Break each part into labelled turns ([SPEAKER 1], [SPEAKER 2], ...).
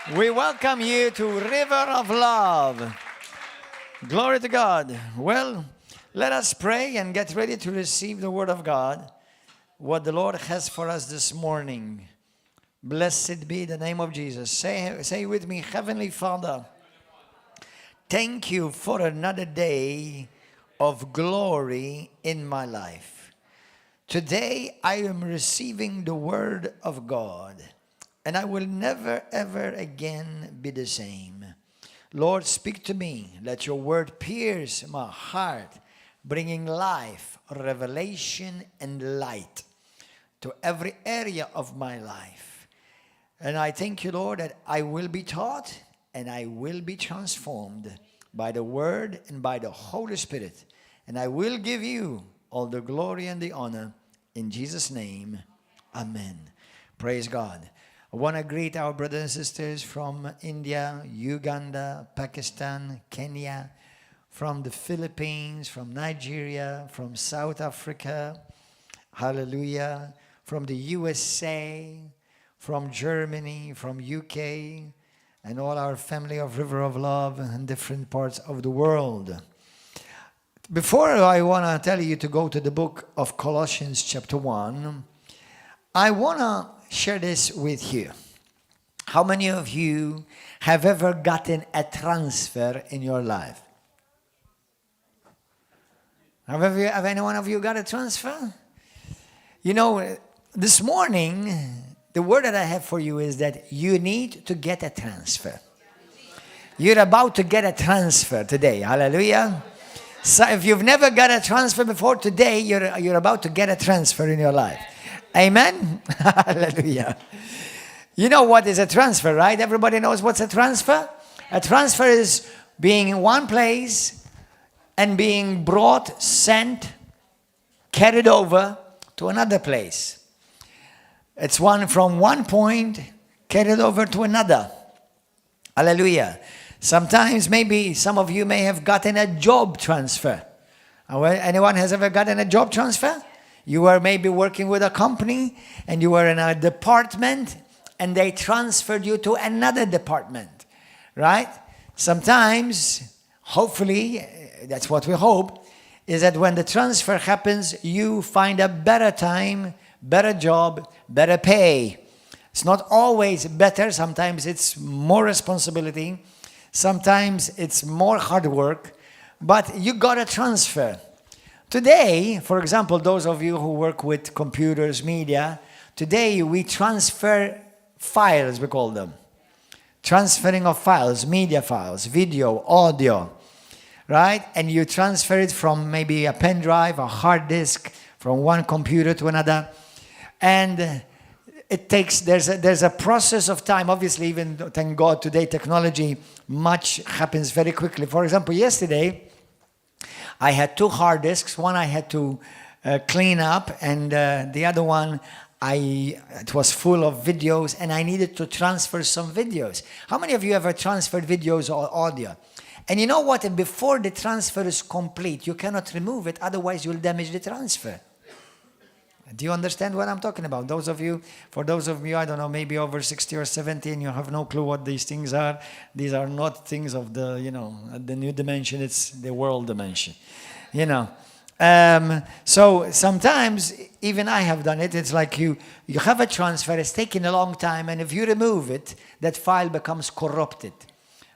[SPEAKER 1] We welcome you to River of Love. Glory to God. Well, let us pray and get ready to receive the Word of God, what the Lord has for us this morning. Blessed be the name of Jesus. Say with me, Heavenly Father, thank you for another day of glory in my life. Today I am receiving the Word of God, and I will never ever again be the same. Lord, speak to me. Let your word pierce my heart, bringing life, revelation, and light to every area of my life. And I thank you, Lord, that I will be taught and I will be transformed by the word and by the Holy Spirit. And I will give you all the glory and the honor. In Jesus' name, amen. Praise God. I want to greet our brothers and sisters from India, Uganda, Pakistan, Kenya, from the Philippines, from Nigeria, from South Africa, hallelujah, from the USA, from Germany, from UK, and all our family of River of Love in different parts of the world. Before I want to tell you to go to the book of Colossians chapter 1, I want to share this with you. How many of you have ever gotten a transfer in your life? Have any one of you got a transfer? You know, this morning, the word that I have for you is that you need to get a transfer. You're about to get a transfer today. Hallelujah. So if you've never got a transfer before, today you're about to get a transfer in your life. Amen? Hallelujah. You know what is a transfer, right? Everybody knows what's a transfer? A transfer is being in one place and being brought, sent, carried over to another place. It's from one point carried over to another. Hallelujah. Sometimes maybe some of you may have gotten a job transfer. Anyone has ever gotten a job transfer? You were maybe working with a company and you were in a department and they transferred you to another department, right? Sometimes, hopefully, that's what we hope, is that when the transfer happens, you find a better time, better job, better pay. It's not always better. Sometimes it's more responsibility. Sometimes it's more hard work, but you got a transfer. Today, for example, those of you who work with computers, media, today we transfer files, we call them. Transferring of files, media files, video, audio, right? And you transfer it from maybe a pen drive, a hard disk, from one computer to another. And it takes, there's a process of time. Obviously, even thank God today, technology, much happens very quickly. For example, yesterday, I had 2 hard disks. One I had to clean up, and the other one, it was full of videos, and I needed to transfer some videos. How many of you ever transferred videos or audio? And you know what? And before the transfer is complete, you cannot remove it, otherwise you'll damage the transfer. Do you understand what I'm talking about? For those of you, I don't know, maybe over 60 or 70, and you have no clue what these things are. These are not things of the new dimension. It's the world dimension, So sometimes, even I have done it. It's like you have a transfer. It's taking a long time, and if you remove it, that file becomes corrupted,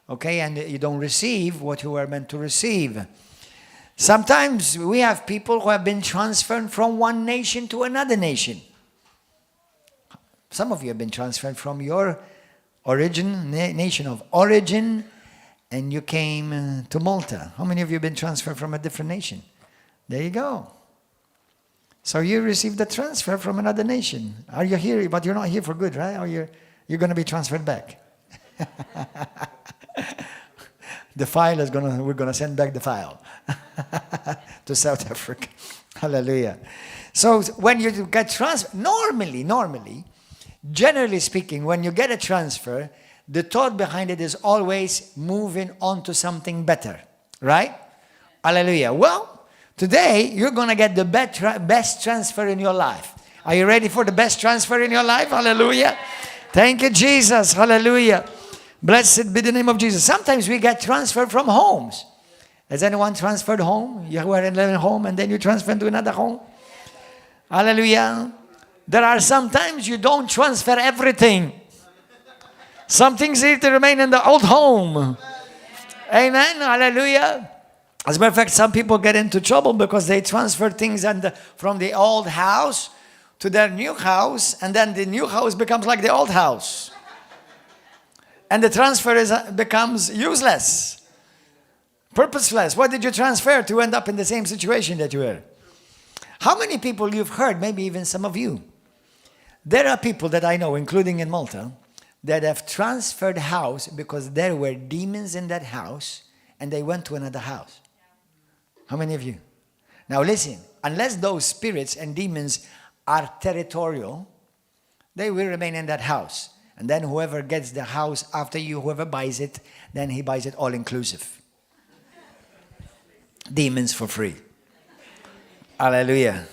[SPEAKER 1] okay? And you don't receive what you were meant to receive. Sometimes we have people who have been transferred from one nation to another nation. Some of you have been transferred from your nation of origin, and you came to Malta. How many of you have been transferred from a different nation? There you go. So you received a transfer from another nation. Are you here? But you're not here for good, right? Or you're going to be transferred back. The file we're going to send back the file to South Africa. Hallelujah. So when you get transferred, normally, generally speaking, when you get a transfer, the thought behind it is always moving on to something better, right? Hallelujah. Well, today you're going to get the best transfer in your life. Are you ready for the best transfer in your life? Hallelujah. Thank you, Jesus. Hallelujah. Blessed be the name of Jesus. Sometimes we get transferred from homes. Has anyone transferred home? You were in a home and then you transfer to another home? Hallelujah. There are sometimes you don't transfer everything. Some things need to remain in the old home. Amen. Hallelujah. As a matter of fact, some people get into trouble because they transfer things from the old house to their new house, and then the new house becomes like the old house. And the transfer becomes useless, purposeless. What did you transfer to end up in the same situation that you were? How many people you've heard, maybe even some of you, there are people that I know, including in Malta, that have transferred house because there were demons in that house and they went to another house. How many of you? Now listen, unless those spirits and demons are territorial, they will remain in that house. And then whoever gets the house after you, whoever buys it, then he buys it all inclusive. Demons for free. Hallelujah.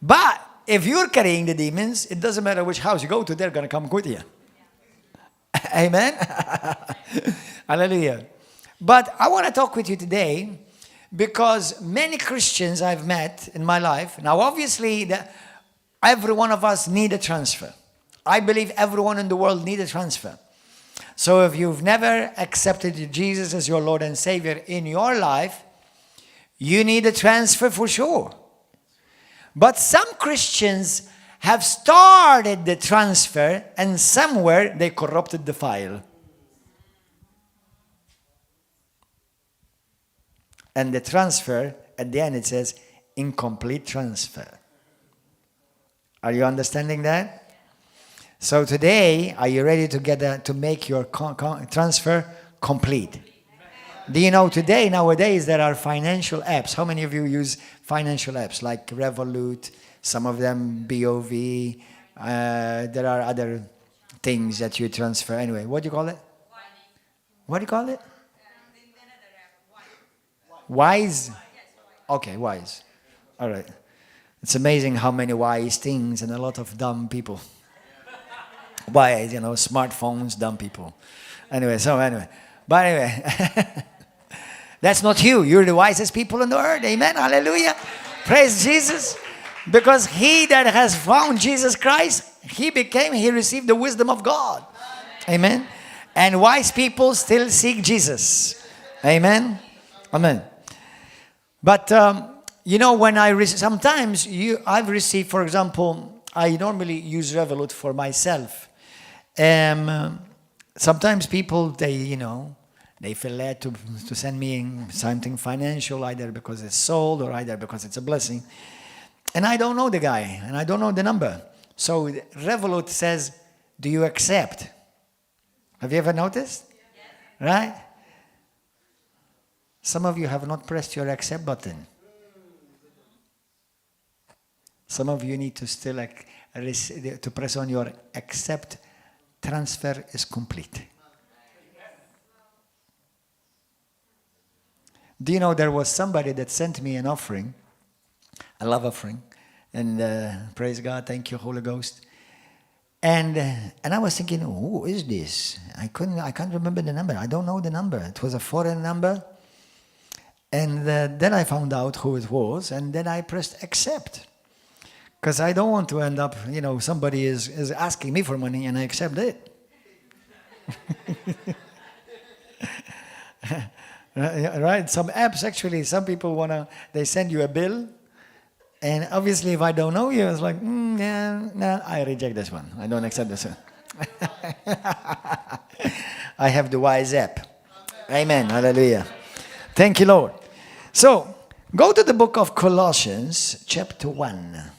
[SPEAKER 1] But if you're carrying the demons, it doesn't matter which house you go to, they're going to come with you. Amen? Hallelujah. But I want to talk with you today because many Christians I've met in my life, now obviously every one of us need a transfer. I believe everyone in the world needs a transfer. So if you've never accepted Jesus as your Lord and Savior in your life, you need a transfer for sure. But some Christians have started the transfer and somewhere they corrupted the file. And the transfer, at the end it says, incomplete transfer. Are you understanding that? So today, are you ready to make your transfer complete? Do you know today, nowadays, there are financial apps. How many of you use financial apps like Revolut, some of them BOV, there are other things that you transfer. Anyway, what do you call it? What do you call it? Wise? Okay, wise. All right. It's amazing how many wise things and a lot of dumb people. Wise, smartphones, dumb people. Anyway, but anyway, that's not you. You're the wisest people on the earth. Amen. Hallelujah. Praise Jesus. Because he that has found Jesus Christ, he received the wisdom of God. Amen. And wise people still seek Jesus. Amen. Amen. But, when I've received, for example, I normally use Revolut for myself. Sometimes people, they feel led to send me something financial, either because it's sold or either because it's a blessing. And I don't know the guy, and I don't know the number. So Revolut says, do you accept? Have you ever noticed? Yes. Right? Some of you have not pressed your accept button. Some of you need to still to press on your accept. Transfer is complete. Do you know there was somebody that sent me an offering, a love offering, and praise God, thank you, Holy Ghost. And I was thinking, who is this? I can't remember the number. I don't know the number. It was a foreign number. And then I found out who it was, and then I pressed accept. Because I don't want to end up, somebody is asking me for money and I accept it. Right? Some apps actually, some people they send you a bill. And obviously if I don't know you, it's like, I reject this one. I don't accept this one. I have the wise app. Amen. Hallelujah. Thank you, Lord. So, go to the book of Colossians, chapter 1.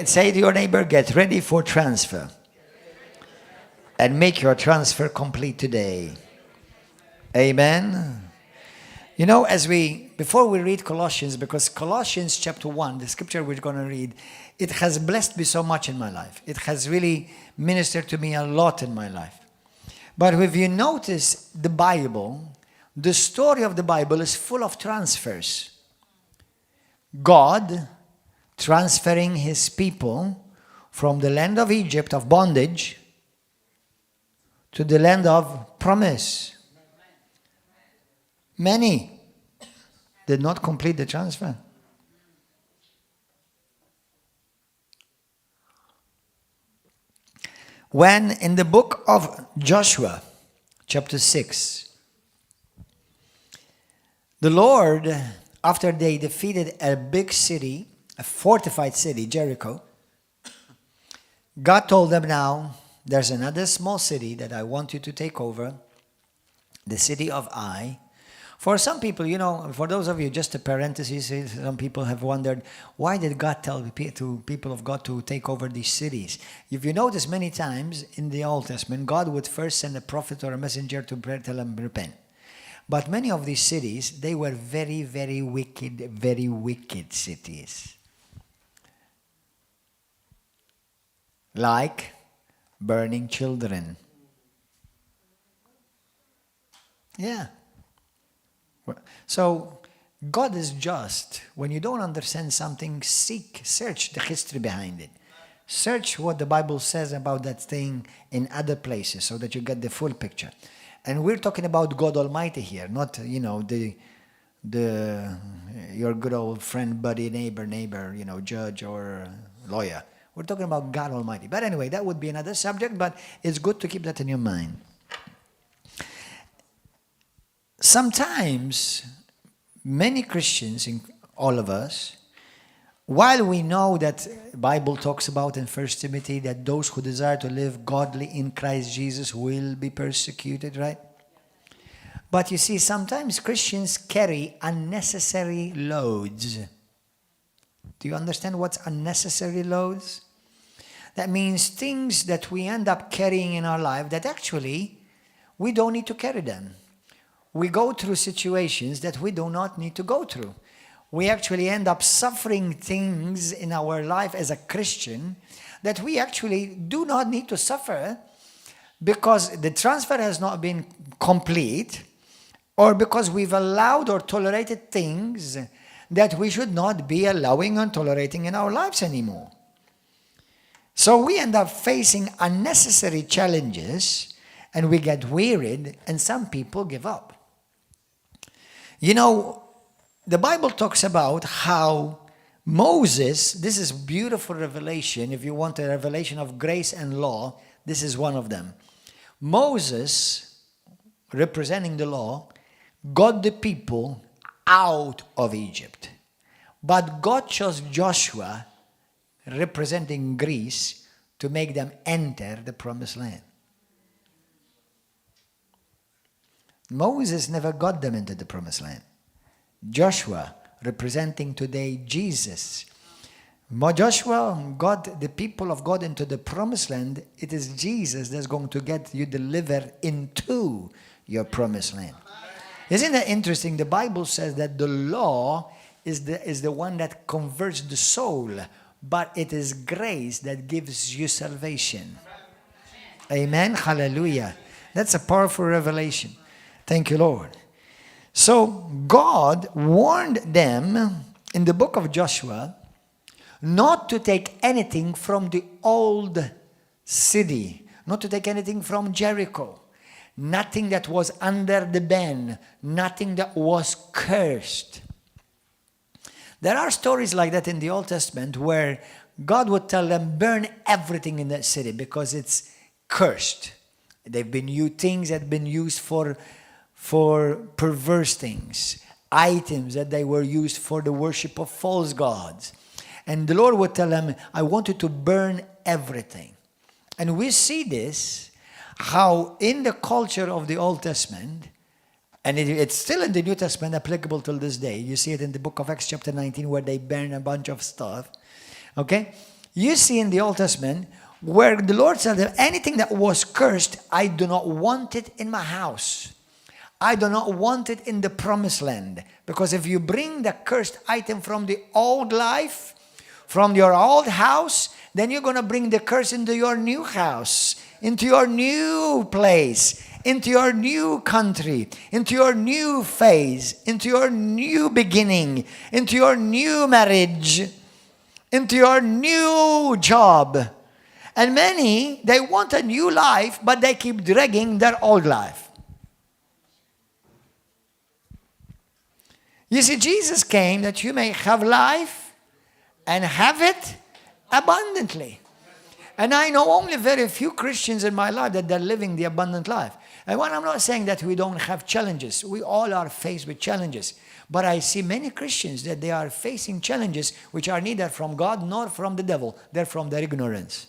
[SPEAKER 1] Say to your neighbor, get ready for transfer. And make your transfer complete today. Amen. Before we read Colossians, because Colossians chapter 1, the scripture we're going to read, it has blessed me so much in my life. It has really ministered to me a lot in my life. But if you notice the Bible, the story of the Bible is full of transfers. God transferring his people from the land of Egypt of bondage to the land of promise. Many did not complete the transfer. When in the book of Joshua, chapter 6, the Lord, after they defeated a big city, a fortified city, Jericho, God told them, now, there's another small city that I want you to take over, the city of Ai. For some people, for those of you, just a parenthesis, some people have wondered, why did God tell people of God to take over these cities? If you notice many times in the Old Testament, God would first send a prophet or a messenger to tell them repent. But many of these cities, they were very, very wicked cities. Like burning children. Yeah. So, God is just. When you don't understand something, search the history behind it. Search what the Bible says about that thing in other places so that you get the full picture. And we're talking about God Almighty here, not, your good old friend, buddy, neighbor, judge or lawyer. We're talking about God Almighty. But anyway, that would be another subject, but it's good to keep that in your mind. Sometimes, many Christians, all of us, while we know that the Bible talks about in 1 Timothy that those who desire to live godly in Christ Jesus will be persecuted, right? But you see, sometimes Christians carry unnecessary loads. Do you understand what's unnecessary loads? That means things that we end up carrying in our life that actually we don't need to carry them. We go through situations that we do not need to go through. We actually end up suffering things in our life as a Christian that we actually do not need to suffer because the transfer has not been complete or because we've allowed or tolerated things that we should not be allowing and tolerating in our lives anymore. So we end up facing unnecessary challenges and we get wearied and some people give up. The Bible talks about how Moses, this is beautiful revelation. If you want a revelation of grace and law, this is one of them. Moses, representing the law, got the people out of Egypt. But God chose Joshua, representing Greece, to make them enter the promised land. Moses never got them into the promised land. Joshua, representing today Jesus. Joshua got the people of God into the promised land. It is Jesus that's going to get you delivered into your promised land. Isn't that interesting? The Bible says that the law is the one that converts the soul, but it is grace that gives you salvation. Amen. Hallelujah. That's a powerful revelation. Thank you, Lord. So God warned them in the book of Joshua not to take anything from the old city, not to take anything from Jericho, nothing that was under the ban, nothing that was cursed. There are stories like that in the Old Testament where God would tell them, burn everything in that city because it's cursed. They've been used, things that have been used for perverse things, items that they were used for the worship of false gods. And the Lord would tell them, I want you to burn everything. And we see this, how in the culture of the Old Testament, and it's still in the New Testament applicable till this day. You see it in the book of Acts chapter 19 where they burn a bunch of stuff. Okay? You see in the Old Testament where the Lord said that anything that was cursed, I do not want it in my house. I do not want it in the promised land. Because if you bring the cursed item from the old life, from your old house, then you're going to bring the curse into your new house, into your new place, into your new country, into your new phase, into your new beginning, into your new marriage, into your new job. And many, they want a new life, but they keep dragging their old life. You see, Jesus came that you may have life and have it abundantly. And I know only very few Christians in my life that they're living the abundant life. And when I'm not saying that we don't have challenges. We all are faced with challenges. But I see many Christians that they are facing challenges which are neither from God nor from the devil. They're from their ignorance.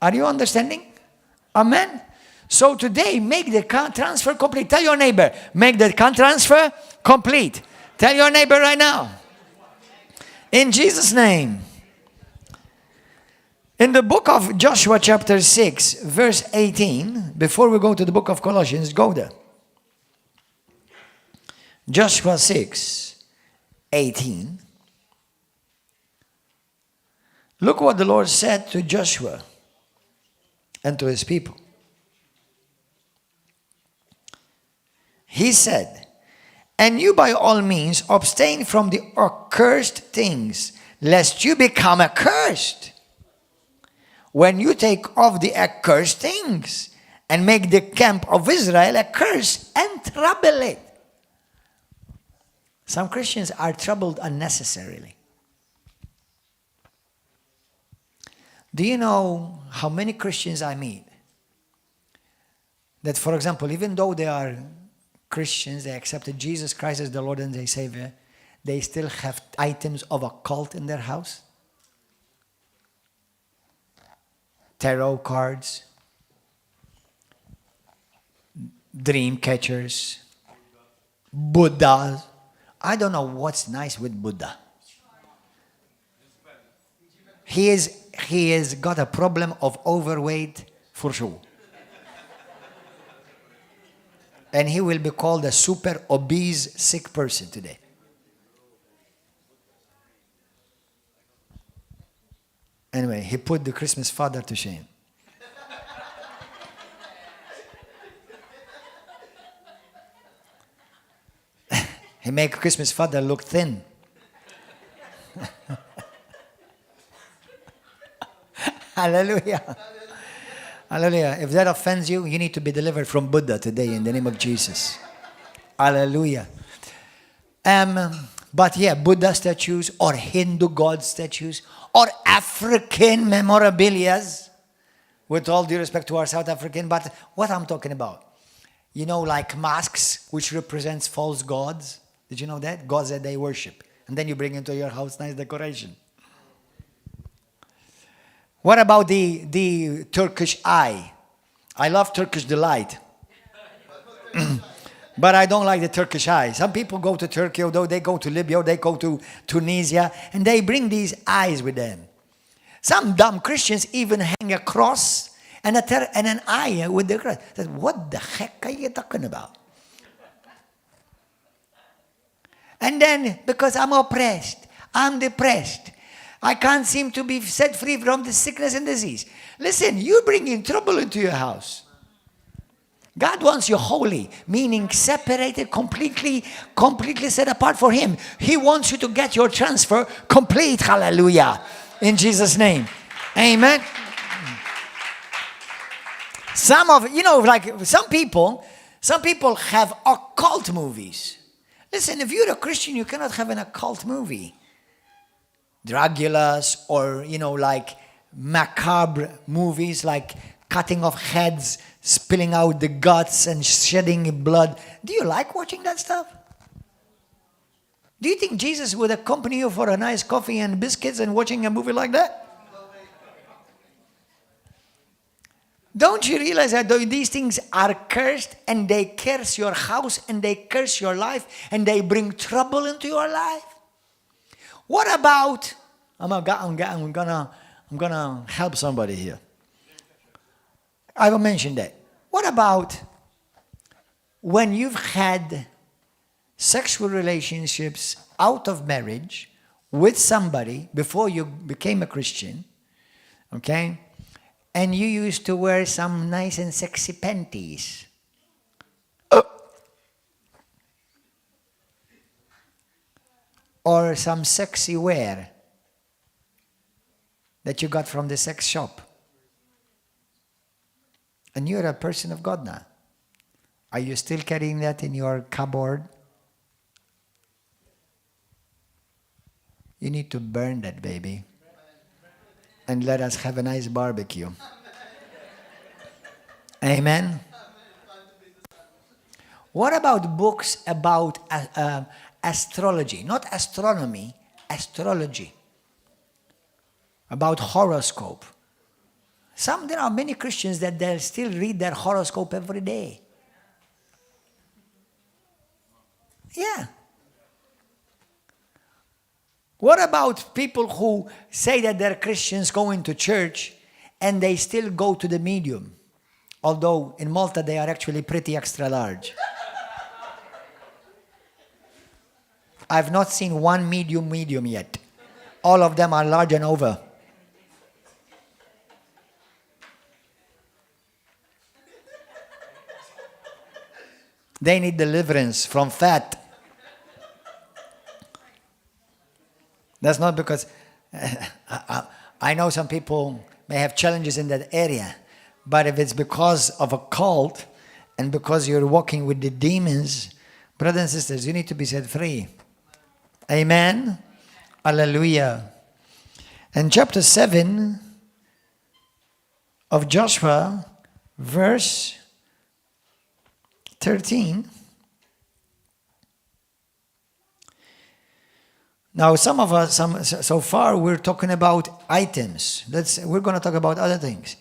[SPEAKER 1] Are you understanding? Amen? So today, make the transfer complete. Tell your neighbor, make the transfer complete. Tell your neighbor right now. In Jesus' name. In the book of Joshua chapter 6, verse 18, before we go to the book of Colossians, go there. Joshua 6, 18. Look what the Lord said to Joshua and to his people. He said, and you by all means abstain from the accursed things, lest you become accursed. When you take off the accursed things and make the camp of Israel a curse and trouble it. Some Christians are troubled unnecessarily. Do you know how many Christians I meet that, for example, even though they are Christians, they accepted Jesus Christ as the Lord and their Savior, they still have items of a cult in their house? Tarot cards, dream catchers, Buddhas. I don't know what's nice with Buddha. He has got a problem of overweight for sure. And he will be called a super obese sick person today. Anyway, he put the Christmas father to shame. He made Christmas father look thin. Hallelujah. Hallelujah. If that offends you, you need to be delivered from Buddha today in the name of Jesus. Hallelujah. But yeah, Buddha statues or Hindu god statues or African memorabilias, with all due respect to our South African, but what I'm talking about, you know, like masks, which represents false gods. Did you know that? Gods that they worship. And then you bring into your house nice decoration. What about the Turkish eye? I love Turkish delight. But I don't like the Turkish eye. Some people go to Turkey, although they go to Libya, or they go to Tunisia, and they bring these eyes with them. Some dumb Christians even hang a cross and an eye with the cross. What the heck are you talking about? And then, because I'm oppressed, I'm depressed, I can't seem to be set free from the sickness and disease. Listen, you're bringing trouble into your house. God wants you holy, meaning separated, completely set apart for Him. He wants you to get your transfer complete. Hallelujah. In Jesus' name. Amen. Some people have occult movies. Listen, if you're a Christian, you cannot have an occult movie. Dragulas or, like macabre movies, like cutting off heads, spilling out the guts and shedding blood. Do you like watching that stuff? Do you think Jesus would accompany you for a nice coffee and biscuits and watching a movie like that? Don't you realize that these things are cursed and they curse your house and they curse your life and they bring trouble into your life? What about, I'm gonna help somebody here. I will mention that. What about when you've had sexual relationships out of marriage with somebody before you became a Christian, okay? And you used to wear some nice and sexy panties. Or some sexy wear. that you got from the sex shop. And you're a person of God now. Are you still carrying that in your cupboard? You need to burn that baby. And let us have a nice barbecue. Amen? What about books about astrology? Not astronomy, astrology. About horoscope. There are many Christians that they still read their horoscope every day. Yeah. What about people who say that they're Christians going to church and they still go to the medium? Although in Malta they are actually pretty extra large. I've not seen one medium yet. All of them are large and over. They need deliverance from fat. That's not because I know some people may have challenges in that area, but if it's because of a cult and because you're walking with the demons, brothers and sisters, you need to be set free. Amen? Hallelujah. And chapter 7 of Joshua, verse 13. Now, some of us, so far, we're talking about items. We're going to talk about other things.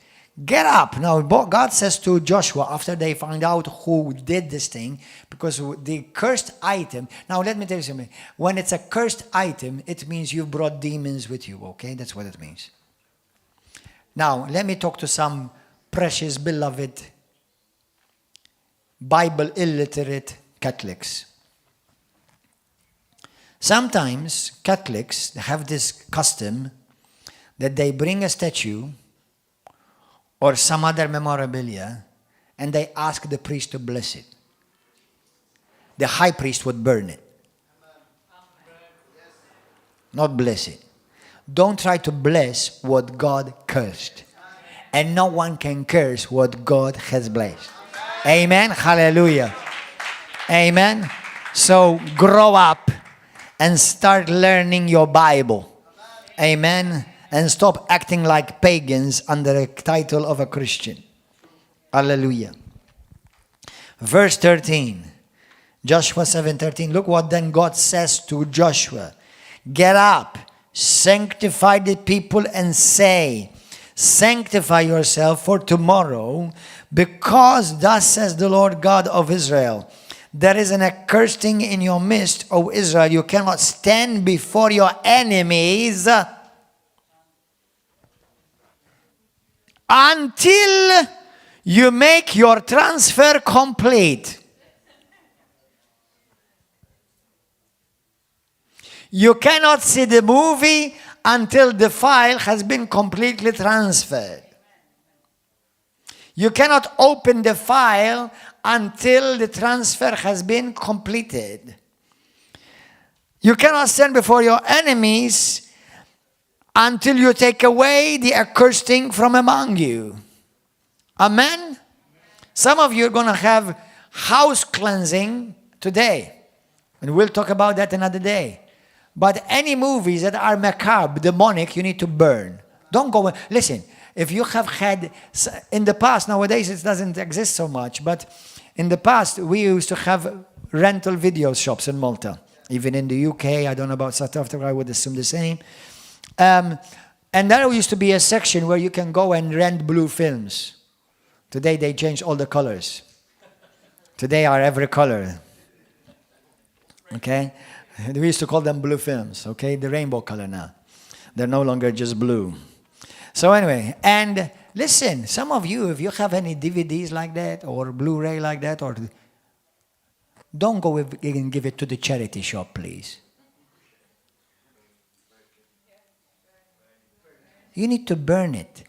[SPEAKER 1] Get up. Now, God says to Joshua, after they find out who did this thing, because the cursed item, now let me tell you something. When it's a cursed item, it means you brought demons with you, okay? That's what it means. Now, let me talk to some precious, beloved, Bible illiterate Catholics. Sometimes Catholics have this custom that they bring a statue or some other memorabilia and they ask the priest to bless it. The high priest would burn it. Not bless it. Don't try to bless what God cursed. And no one can curse what God has blessed. Amen. Hallelujah. Amen. So grow up and start learning your Bible. Amen. And stop acting like pagans under the title of a Christian. Hallelujah. Verse 13. Joshua 7:13. Look what then God says to Joshua. Get up, sanctify the people and say, sanctify yourself for tomorrow, because thus says the Lord God of Israel. There is an accursed thing in your midst, O Israel. You cannot stand before your enemies until you make your transfer complete. You cannot see the movie until the file has been completely transferred. You cannot open the file until the transfer has been completed. You cannot stand before your enemies until you take away the accursed thing from among you. Amen? Some of you are going to have house cleansing today. And we'll talk about that another day. But any movies that are macabre, demonic, you need to burn. Don't go. Listen, if you have had, in the past, nowadays it doesn't exist so much, but in the past we used to have rental video shops in Malta. Even in the UK, I don't know about South Africa, I would assume the same. And there used to be a section where you can go and rent blue films. Today they changed all the colors. Today are every color. Okay? We used to call them blue films, okay? The rainbow color now. They're no longer just blue. So anyway, and listen, some of you, if you have any DVDs like that or Blu-ray like that, or don't go and give it to the charity shop, please. You need to burn it.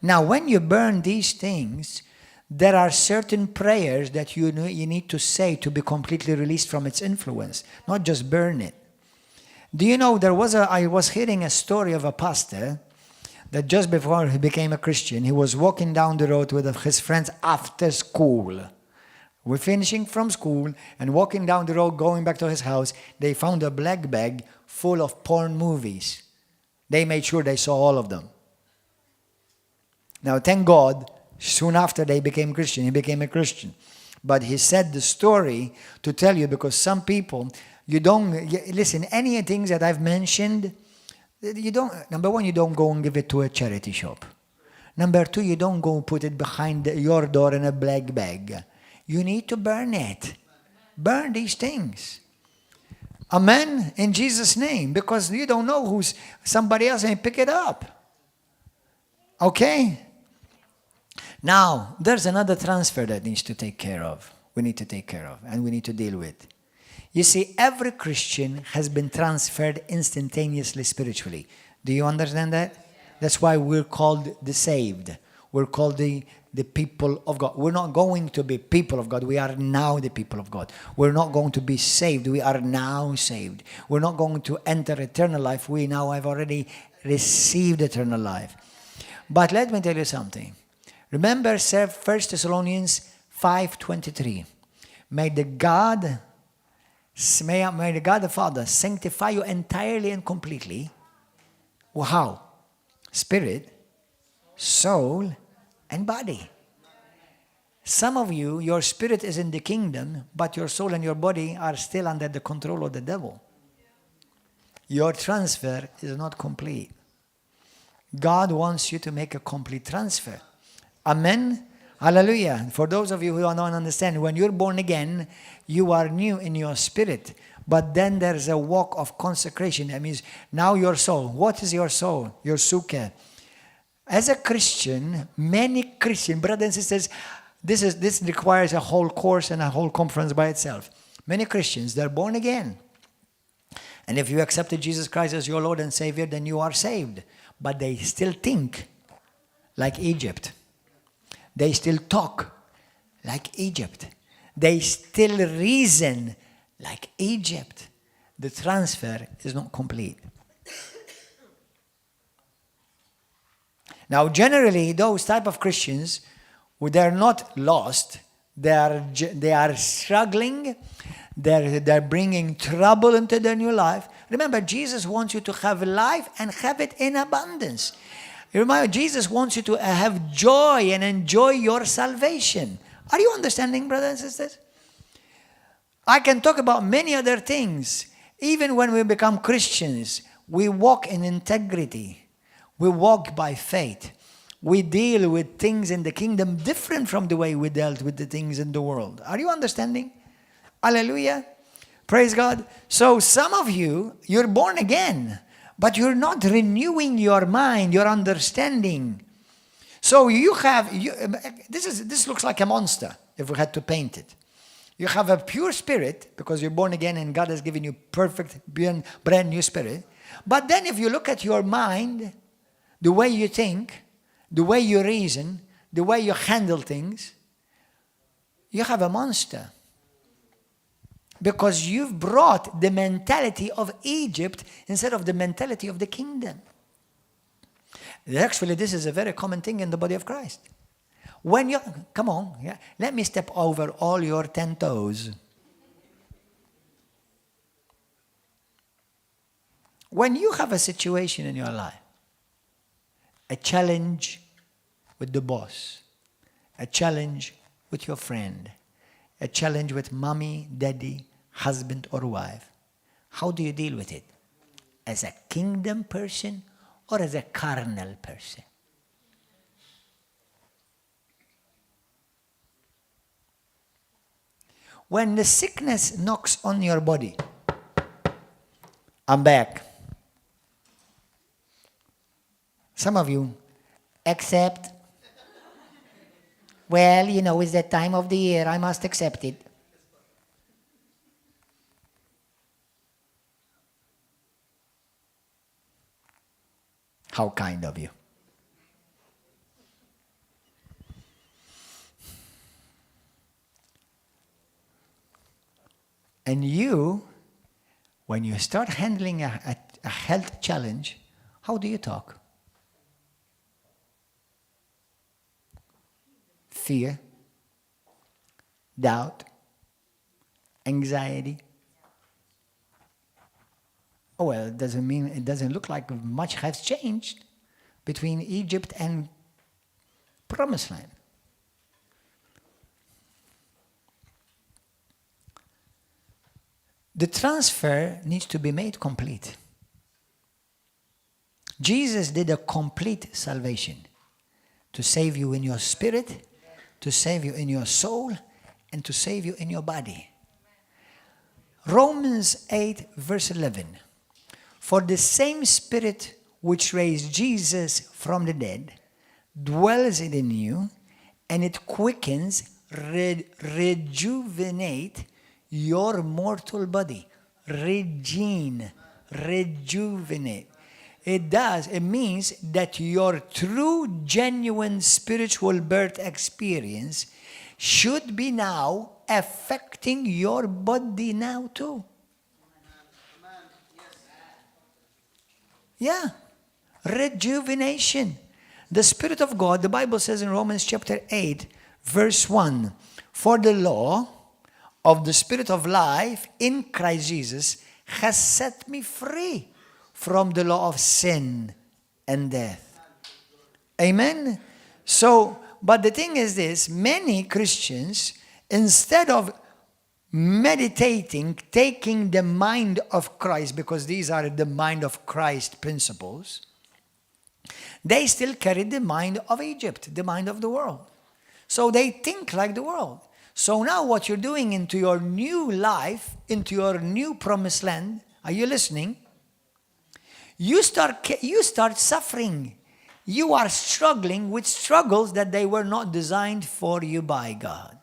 [SPEAKER 1] Now, when you burn these things, there are certain prayers that you need to say to be completely released from its influence, not just burn it. Do you know, I was hearing a story of a pastor that just before he became a Christian, he was walking down the road with his friends after school. We're finishing from school and walking down the road, going back to his house. They found a black bag full of porn movies. They made sure they saw all of them. Now, thank God, soon after they became Christian, he became a Christian. But he said the story to tell you, because some people, listen, any things that I've mentioned, number one, you don't go and give it to a charity shop. Number two, you don't go and put it behind your door in a black bag. You need to burn it. Burn these things. Amen? In Jesus' name. Because you don't know who's somebody else may pick it up. Okay? Now, there's another transfer that needs to take care of. We need to take care of and we need to deal with. You see, every Christian has been transferred instantaneously spiritually. Do you understand that? That's why we're called the saved. We're called the people of God. We're not going to be people of God. We are now the people of God. We're not going to be saved. We are now saved. We're not going to enter eternal life. We now have already received eternal life. But let me tell you something. Remember 1 Thessalonians 5:23. May the God the Father sanctify you entirely and completely. Well, how? Spirit, soul, and body. Some of you, your spirit is in the kingdom, but your soul and your body are still under the control of the devil. Your transfer is not complete. God wants you to make a complete transfer. Amen? Hallelujah. For those of you who don't understand, when you're born again, you are new in your spirit. But then there's a walk of consecration. That means now your soul. What is your soul? Your sukkah. As a Christian, many Christian brothers and sisters, this requires a whole course and a whole conference by itself. Many Christians, they're born again. And if you accepted Jesus Christ as your Lord and Savior, then you are saved. But they still think like Egypt. They still talk like Egypt. They still reason like Egypt. The transfer is not complete. Now, generally, those type of Christians, they're not lost. They are struggling. They're bringing trouble into their new life. Remember, Jesus wants you to have life and have it in abundance. Remember, Jesus wants you to have joy and enjoy your salvation. Are you understanding, brothers and sisters? I can talk about many other things. Even when we become Christians, we walk in integrity. We walk by faith. We deal with things in the kingdom different from the way we dealt with the things in the world. Are you understanding? Hallelujah. Praise God. So some of you, you're born again, but you're not renewing your mind, your understanding. So this looks like a monster if we had to paint it. You have a pure spirit because you're born again and God has given you perfect, brand new spirit. But then if you look at your mind, the way you think, the way you reason, the way you handle things, you have a monster. Because you've brought the mentality of Egypt instead of the mentality of the kingdom. Actually, this is a very common thing in the body of Christ. When you, come on, yeah, let me step over all your 10 toes. When you have a situation in your life, a challenge with the boss, a challenge with your friend, a challenge with mommy, daddy, husband or wife, how do you deal with it? As a kingdom person or as a carnal person? When the sickness knocks on your body, I'm back. Some of you accept. Well, you know, it's that time of the year, I must accept it. How kind of you. And you, when you start handling a health challenge, how do you talk? fear, doubt, anxiety. Oh, well, it doesn't look like much has changed between Egypt and Promised Land. The transfer needs to be made complete. Jesus did a complete salvation to save you in your spirit, to save you in your soul, and to save you in your body. Romans 8 verse 11. For the same Spirit which raised Jesus from the dead dwells in you, and it quickens, rejuvenate your mortal body. Rejuvenate. It means that your true, genuine spiritual birth experience should be now affecting your body now too. Yeah. Rejuvenation. The Spirit of God, the Bible says in Romans chapter 8, verse 1, for the law of the Spirit of life in Christ Jesus has set me free from the law of sin and death. Amen? So, but the thing is this, many Christians, instead of meditating, taking the mind of Christ, because these are the mind of Christ principles, they still carry the mind of Egypt, the mind of the world. So they think like the world. So now what you're doing into your new life, into your new promised land, are you listening? You start suffering. You are struggling with struggles that they were not designed for you by God.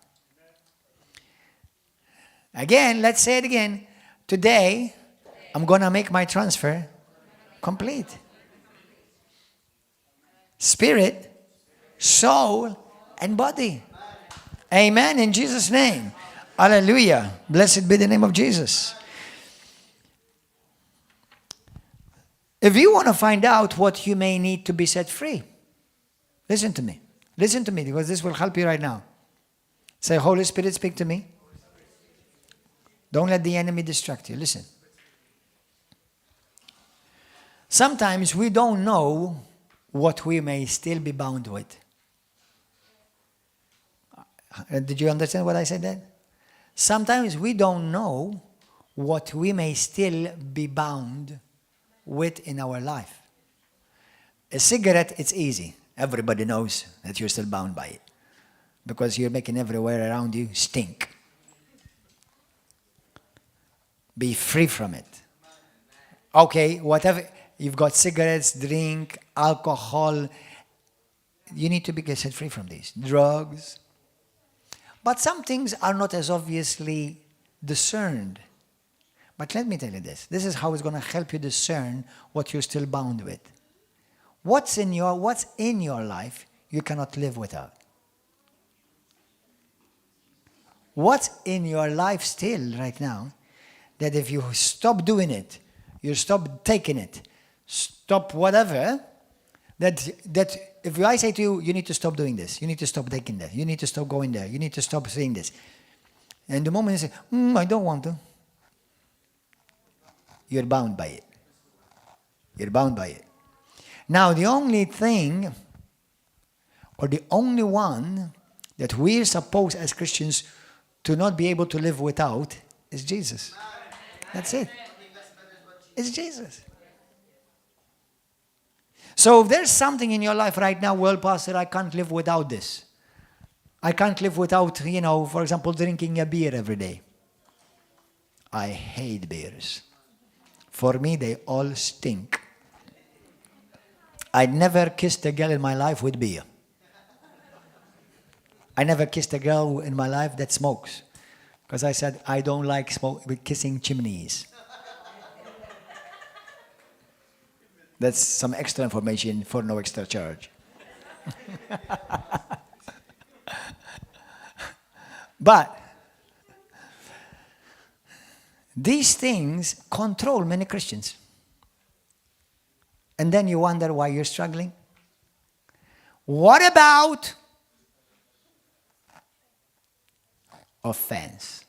[SPEAKER 1] Again, let's say it again. Today, I'm going to make my transfer complete. Spirit, soul, and body. Amen. In Jesus' name. Hallelujah. Blessed be the name of Jesus. If you want to find out what you may need to be set free, listen to me. Listen to me, because this will help you right now. Say, Holy Spirit, speak to me. Don't let the enemy distract you. Listen. Sometimes we don't know what we may still be bound with. Did you understand what I said then? Sometimes we don't know what we may still be bound with in our life. A cigarette, it's easy. Everybody knows that you're still bound by it, because you're making everywhere around you stink. Be free from it. Okay, whatever. You've got cigarettes, drink, alcohol. You need to be set free from these. Drugs. But some things are not as obviously discerned. But let me tell you this. This is how it's going to help you discern what you're still bound with. What's in your life you cannot live without? What's in your life still right now that if you stop doing it, you stop taking it, stop whatever, that if I say to you, you need to stop doing this, you need to stop taking that, you need to stop going there, you need to stop saying this. And the moment you say, I don't want to, you're bound by it. You're bound by it. Now, the only thing, or the only one that we're supposed as Christians to not be able to live without is Jesus. That's it. It's Jesus. So if there's something in your life right now, well, Pastor, I can't live without this. I can't live without, for example, drinking a beer every day. I hate beers. For me, they all stink. I never kissed a girl in my life with beer. I never kissed a girl in my life that smokes, because I said I don't like kissing chimneys. That's some extra information for no extra charge. But these things control many Christians. And then you wonder why you're struggling. What about offense.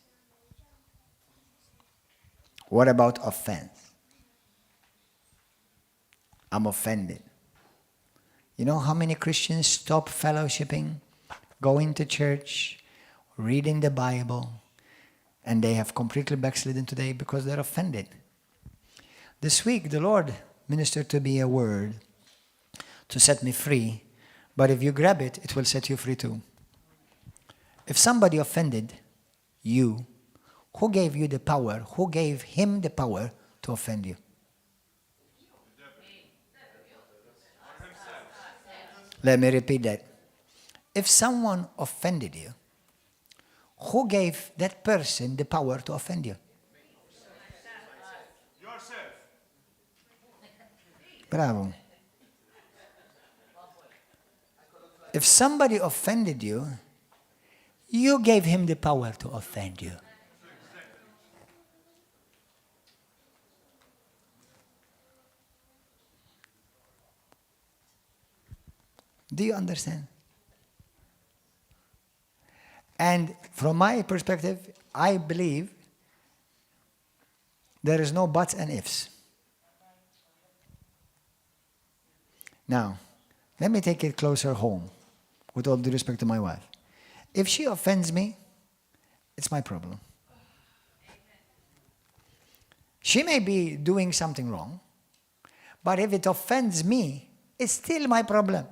[SPEAKER 1] What about offense? I'm offended. You know how many Christians stop fellowshipping, going to church, reading the Bible, and they have completely backslidden today because they're offended. This week, the Lord ministered to me a word to set me free, but if you grab it, it will set you free too. If somebody offended you, who gave you the power? Who gave him the power to offend you? Let me repeat that. If someone offended you, who gave that person the power to offend you?
[SPEAKER 2] Yourself.
[SPEAKER 1] Bravo. If somebody offended you, you gave him the power to offend you. Do you understand? And from my perspective, I believe there is no buts and ifs. Now, let me take it closer home, with all due respect to my wife. If she offends me, it's my problem. She may be doing something wrong, but if it offends me, it's still my problem.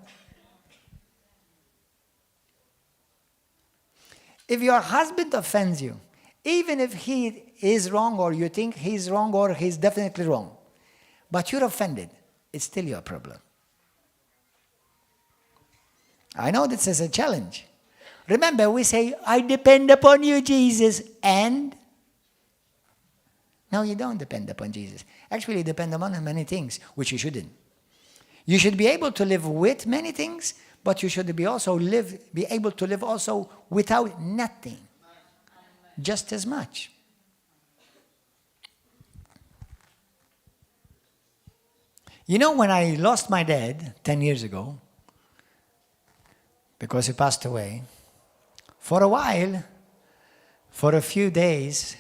[SPEAKER 1] If your husband offends you, even if he is wrong or you think he's wrong or he's definitely wrong, but you're offended, it's still your problem. I know this is a challenge. Remember, we say, I depend upon you, Jesus, and? No, you don't depend upon Jesus. Actually, you depend upon many things, which you shouldn't. You should be able to live with many things, but you should be able to live also without nothing, just as much. You know, when I lost my dad 10 years ago, because he passed away, for a while, for a few days,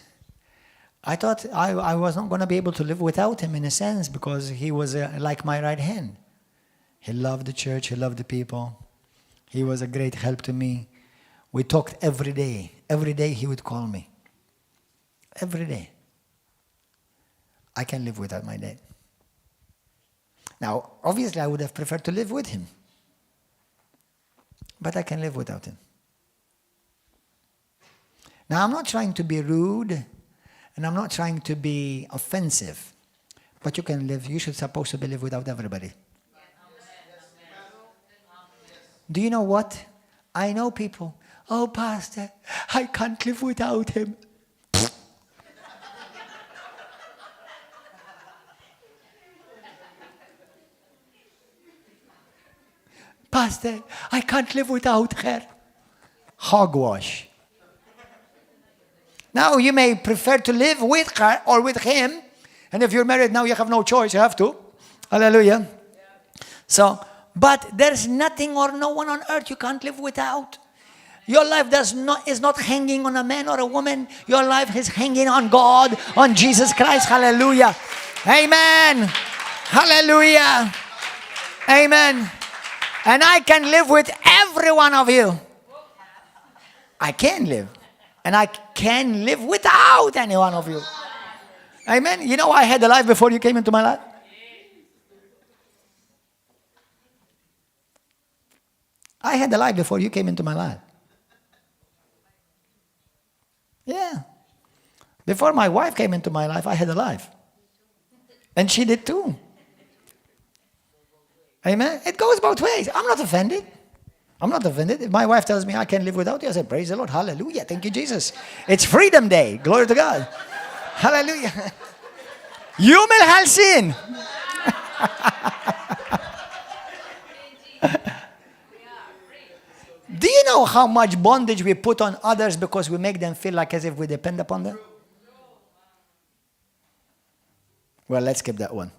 [SPEAKER 1] I thought I was not going to be able to live without him in a sense, because he was like my right hand. He loved the church, he loved the people. He was a great help to me. We talked every day. Every day he would call me. Every day. I can't live without my dad. Now, obviously I would have preferred to live with him. But I can live without him. Now, I'm not trying to be rude, and I'm not trying to be offensive, but you can live, you should supposed to be live without everybody. Do you know what? I know people, oh, Pastor, I can't live without him. Pastor, I can't live without her. Hogwash. Now, you may prefer to live with her or with him, and if you're married now, you have no choice, you have to. Hallelujah. So, but there's nothing or no one on earth you can't live without. Your life is not hanging on a man or a woman. Your life is hanging on God, on Jesus Christ. Hallelujah. Amen. Hallelujah. Amen. And I can live with every one of you. I can live. And I can live without any one of you. Amen. You know, I had a life before you came into my life. I had a life before you came into my life. Yeah. Before my wife came into my life, I had a life. And she did too. Amen. It goes both ways. I'm not offended. I'm not offended. If my wife tells me I can't live without you, I say, praise the Lord. Hallelujah. Thank you, Jesus. It's Freedom Day. Glory to God. Hallelujah. You will have sin. Do you know how much bondage we put on others because we make them feel like as if we depend upon them? Well, let's skip that one.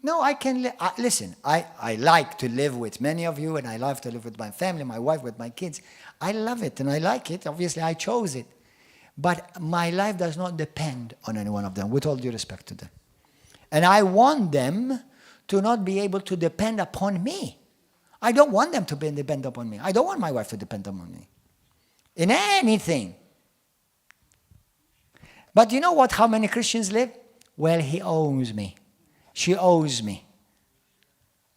[SPEAKER 1] No, I can listen, I like to live with many of you, and I love to live with my family, my wife, with my kids. I love it and I like it. Obviously, I chose it. But my life does not depend on any one of them, with all due respect to them. And I want them to not be able to depend upon me. I don't want them to depend upon me. I don't want my wife to depend upon me in anything. But you know what? How many Christians live? Well, he owes me. She owes me.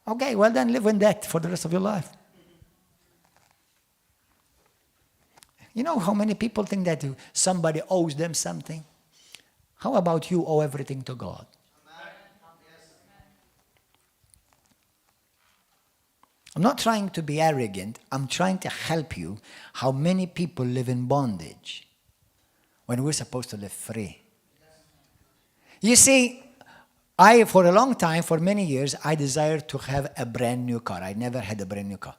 [SPEAKER 1] Okay, well then live in debt for the rest of your life. You know how many people think that somebody owes them something? How about you owe everything to God? I'm not trying to be arrogant. I'm trying to help you how many people live in bondage when we're supposed to live free. You see, for a long time, for many years, I desired to have a brand new car. I never had a brand new car.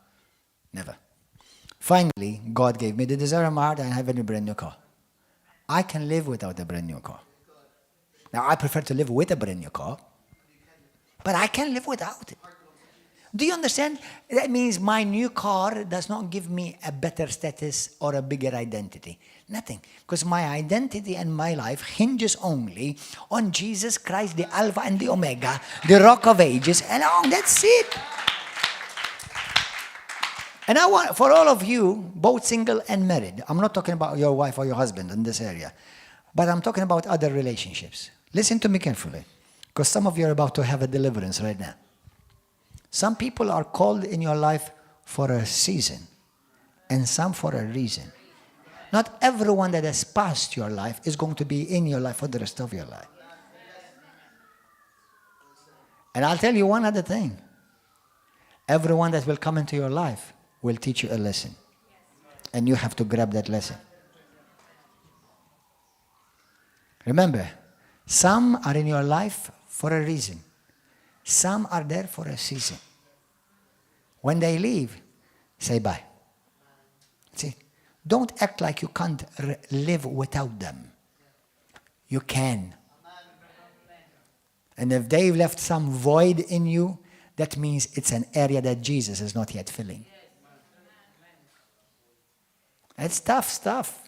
[SPEAKER 1] Never. Finally, God gave me the desire of my heart and I have a brand new car. I can live without a brand new car. Now, I prefer to live with a brand new car, but I can live without it. Do you understand? That means my new car does not give me a better status or a bigger identity. Nothing. Because my identity and my life hinges only on Jesus Christ, the Alpha and the Omega, the Rock of Ages, and that's it. And I want, for all of you, both single and married, I'm not talking about your wife or your husband in this area, but I'm talking about other relationships. Listen to me carefully, because some of you are about to have a deliverance right now. Some people are called in your life for a season, and some for a reason. Not everyone that has passed your life is going to be in your life for the rest of your life. And I'll tell you one other thing. Everyone that will come into your life will teach you a lesson. And you have to grab that lesson. Remember, some are in your life for a reason. Some are there for a season. When they leave, say bye. See, don't act like you can't live without them. You can. And if they've left some void in you, that means it's an area that Jesus is not yet filling. It's tough stuff.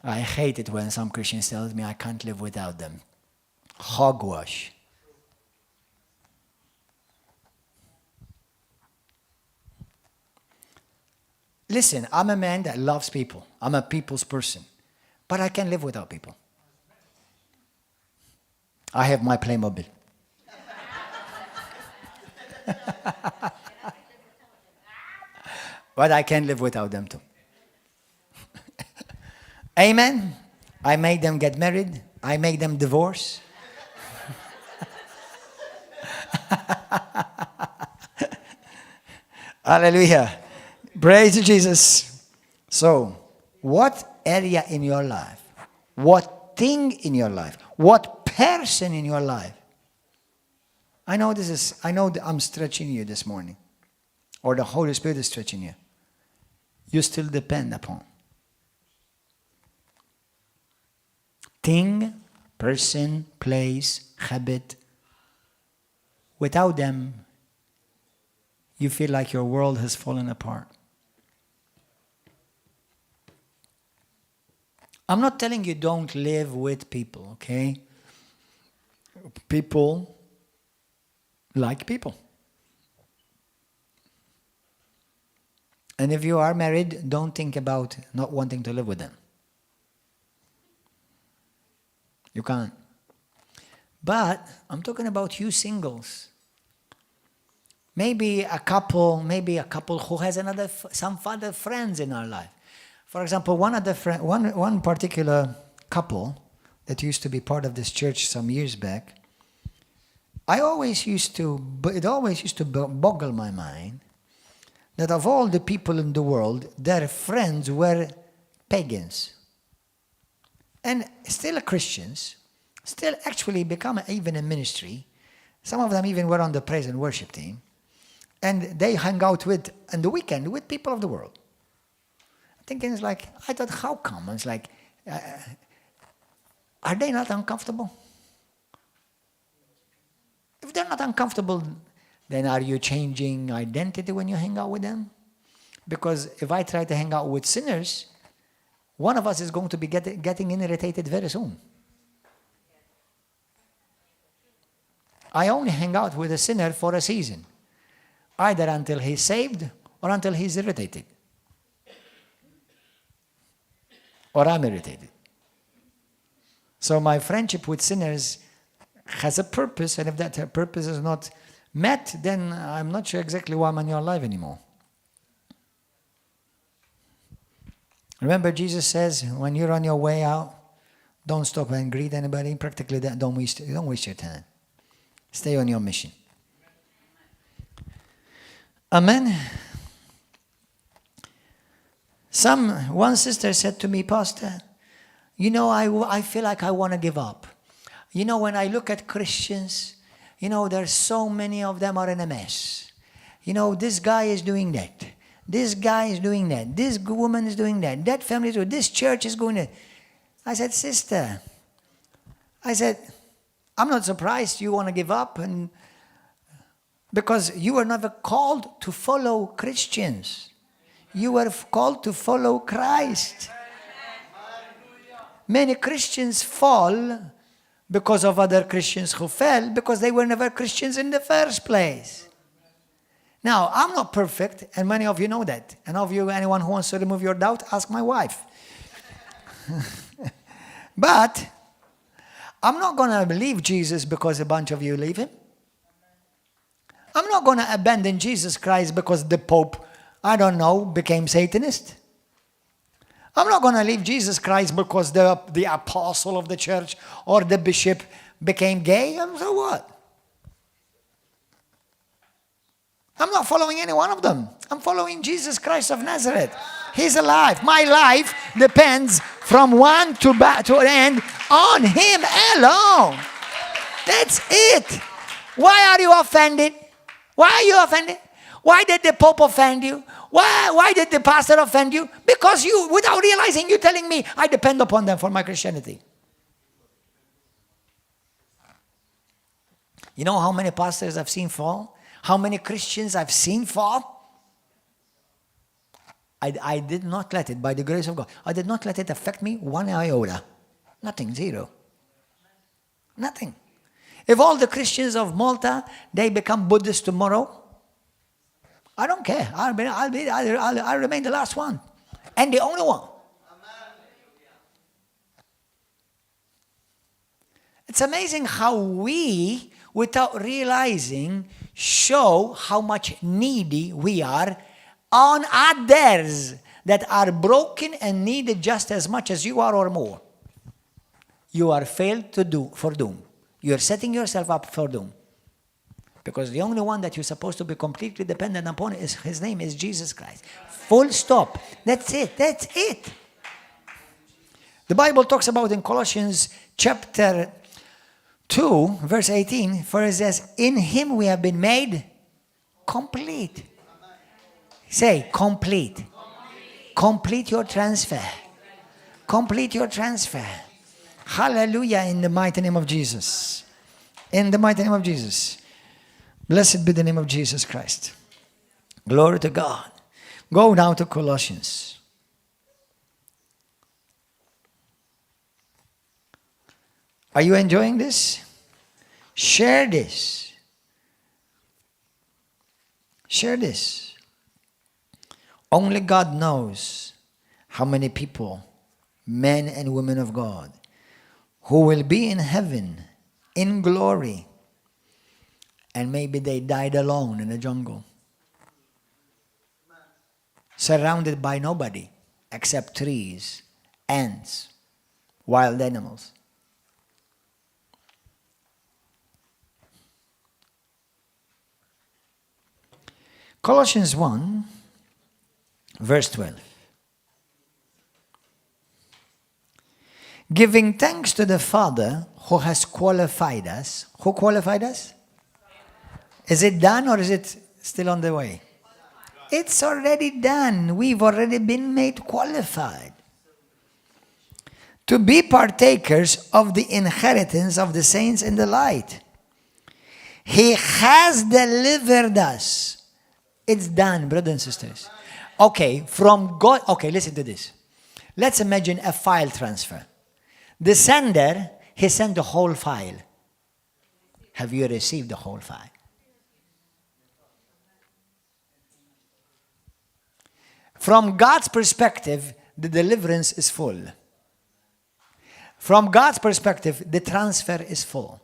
[SPEAKER 1] I hate it when some Christians tell me I can't live without them. Hogwash. Listen, I'm a man that loves people. I'm a people's person. But I can't live without people. I have my Playmobil. But I can't live without them too. Amen? I made them get married. I made them divorce. Hallelujah. Praise Jesus. So, what area in your life, what thing in your life, what person in your life, I know that I'm stretching you this morning, or the Holy Spirit is stretching you. You still depend upon. Thing, person, place, habit. Without them, you feel like your world has fallen apart. I'm not telling you don't live with people, okay? People like people. And if you are married, don't think about not wanting to live with them. You can't. But I'm talking about you singles. Maybe a couple who has some other friends in our life. For example, one particular couple that used to be part of this church some years back, it always used to boggle my mind that of all the people in the world, their friends were pagans. And still Christians, still actually become even a ministry. Some of them even were on the praise and worship team. And they hang out on the weekend with people of the world. Thinking it's like, I thought, how come? It's like, are they not uncomfortable? they're not uncomfortable, then are you changing identity when you hang out with them? Because if I try to hang out with sinners, one of us is going to be getting irritated very soon. I only hang out with a sinner for a season, either until he's saved or until he's irritated. Or I'm irritated. So my friendship with sinners has a purpose, and if that purpose is not met, then I'm not sure exactly why I'm in your life anymore. Remember, Jesus says, when you're on your way out, don't stop and greet anybody. Practically, don't waste your time. Stay on your mission. Amen. One sister said to me, Pastor, you know, I feel like I want to give up. You know, when I look at Christians, you know, there's so many of them are in a mess. You know, this guy is doing that. This guy is doing that. This woman is doing that. That family is doing that. This church is going that. I said, sister, I'm not surprised you want to give up, and because you were never called to follow Christians. You were called to follow Christ. Many Christians fall because of other Christians who fell because they were never Christians in the first place. Now, I'm not perfect, and many of you know that. And of you, anyone who wants to remove your doubt, ask my wife. But I'm not going to leave Jesus because a bunch of you leave him. I'm not going to abandon Jesus Christ because the Pope, I don't know, became Satanist. I'm not going to leave Jesus Christ because the apostle of the church or the bishop became gay. So what? I'm not following any one of them. I'm following Jesus Christ of Nazareth. He's alive. My life depends from one to end on him alone. That's it. Why are you offended? Why are you offended? Why did the Pope offend you? Why did the pastor offend you? Because you, without realizing, you're telling me I depend upon them for my Christianity. You know how many pastors I've seen fall? How many Christians I've seen fall? I did not let it, by the grace of God, I did not let it affect me one iota. Nothing, zero. Nothing. If all the Christians of Malta, they become Buddhists tomorrow, I don't care. I'll remain the last one. And the only one. It's amazing how we, without realizing, show how much needy we are on others that are broken and needed just as much as you are or more. You are failed for doom. You are setting yourself up for doom. Because the only one that you're supposed to be completely dependent upon is his name is Jesus Christ. Full stop. That's it. That's it. The Bible talks about in Colossians chapter 2, verse 18, for it says, in him we have been made complete. Say, complete. Complete your transfer. Complete your transfer. Hallelujah, in the mighty name of Jesus. In the mighty name of Jesus. Blessed be the name of Jesus Christ. Glory to God. Go now to Colossians. Are you enjoying this? Share this. Share this. Only God knows how many people, men and women of God, who will be in heaven, in glory, and maybe they died alone in the jungle, surrounded by nobody except trees, ants, wild animals. Colossians 1, verse 12. Giving thanks to the Father who has qualified us. Who qualified us? Is it done or is it still on the way? It's already done. We've already been made qualified to be partakers of the inheritance of the saints in the light. He has delivered us. It's done, brothers and sisters. Okay, from God. Okay, listen to this. Let's imagine a file transfer. The sender, he sent the whole file. Have you received the whole file? From God's perspective, the deliverance is full. From God's perspective, the transfer is full.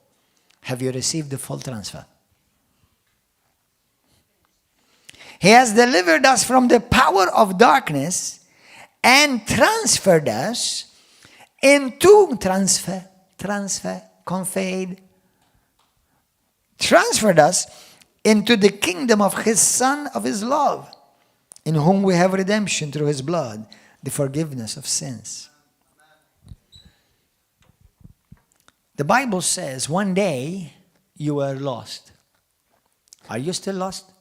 [SPEAKER 1] Have you received the full transfer? He has delivered us from the power of darkness and transferred us into transferred us into the kingdom of His Son, of His love, in whom we have redemption through His blood, the forgiveness of sins. The Bible says one day you were lost. Are you still lost?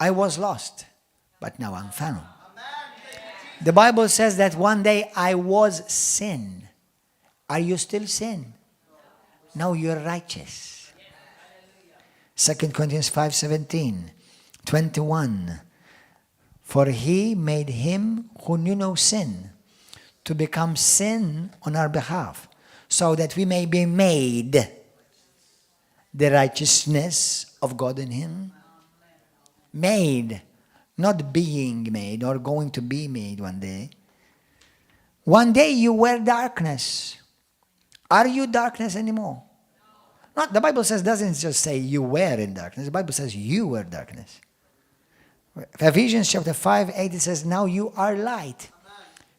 [SPEAKER 1] I was lost, but now I'm found. The Bible says that one day I was sin. Are you still sin? Now you're righteous. 2 Corinthians 5:17, 21. For He made Him who knew no sin to become sin on our behalf, so that we may be made the righteousness of God in Him. Made, not being made or going to be made one day. One day you were darkness. Are you darkness anymore? Not, the Bible says, doesn't just say you were in darkness. The Bible says you were darkness. Ephesians chapter 5:8, it says, now you are light.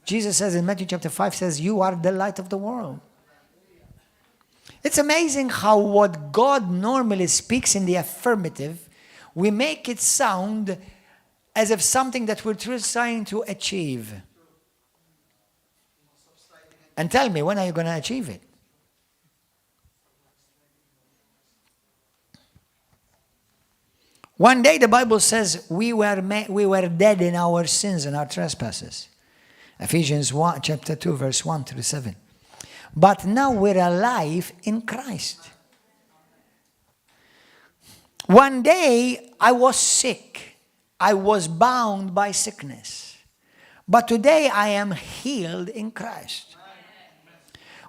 [SPEAKER 1] Jesus says in Matthew chapter 5, says, you are the light of the world. It's amazing how what God normally speaks in the affirmative, we make it sound as if something that we're trying to achieve. And tell me, when are you going to achieve it? One day the Bible says we were dead in our sins and our trespasses. Ephesians 1, chapter 2, verse 1 through 7. But now we're alive in Christ. One day I was sick. I was bound by sickness. But today I am healed in Christ.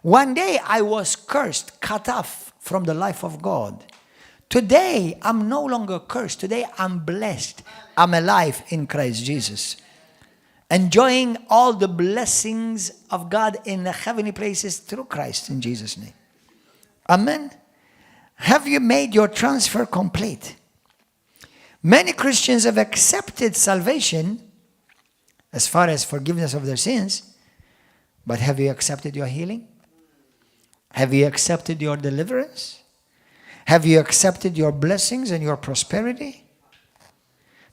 [SPEAKER 1] One day I was cursed, cut off from the life of God. Today I'm no longer cursed. Today I'm blessed. I'm alive in Christ Jesus, enjoying all the blessings of God in the heavenly places through Christ in Jesus' name. Amen. Have you made your transfer complete? Many Christians have accepted salvation as far as forgiveness of their sins, but have you accepted your healing? Have you accepted your deliverance? Have you accepted your blessings and your prosperity?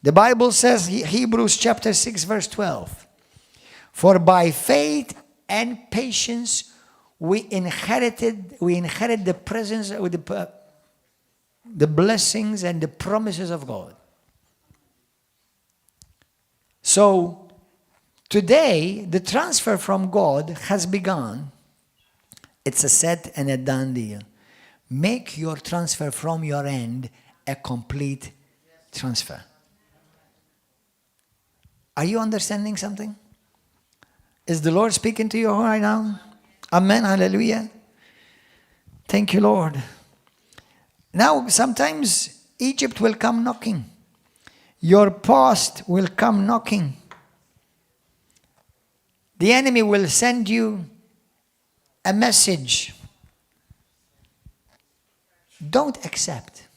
[SPEAKER 1] The Bible says, Hebrews chapter 6, verse 12, for by faith and patience we inherit the presence, the blessings and the promises of God. So today the transfer from God has begun. It's a set and a done deal. Make your transfer from your end a complete transfer. Are you understanding something? Is the Lord speaking to you right now? Amen. Hallelujah. Thank you, Lord. Now, sometimes Egypt will come knocking. Your past will come knocking. The enemy will send you a message. Don't accept.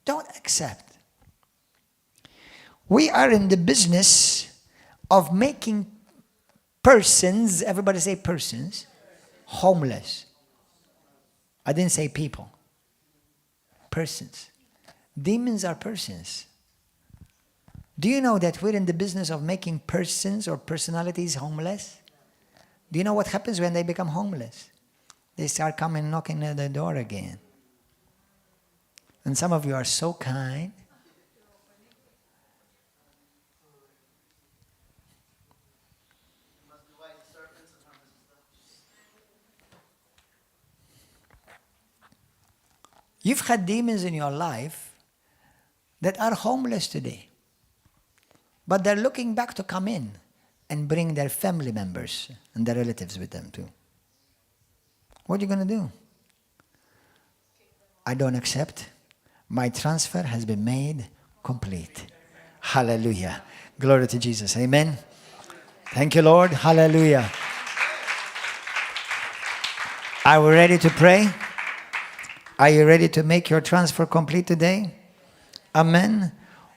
[SPEAKER 1] Don't accept. We are in the business of making persons, everybody say persons, homeless. I didn't say people. Persons. Demons are persons. Do you know that we're in the business of making persons or personalities homeless? Do you know what happens when they become homeless? They start coming knocking at the door again. And some of you are so kind. You've had demons in your life that are homeless today. But they're looking back to come in and bring their family members and their relatives with them too. What are you going to do? I don't accept. My transfer has been made complete. Hallelujah. Glory to Jesus. Amen. Thank you, Lord. Hallelujah. Are we ready to pray? Are you ready to make your transfer complete today? Amen.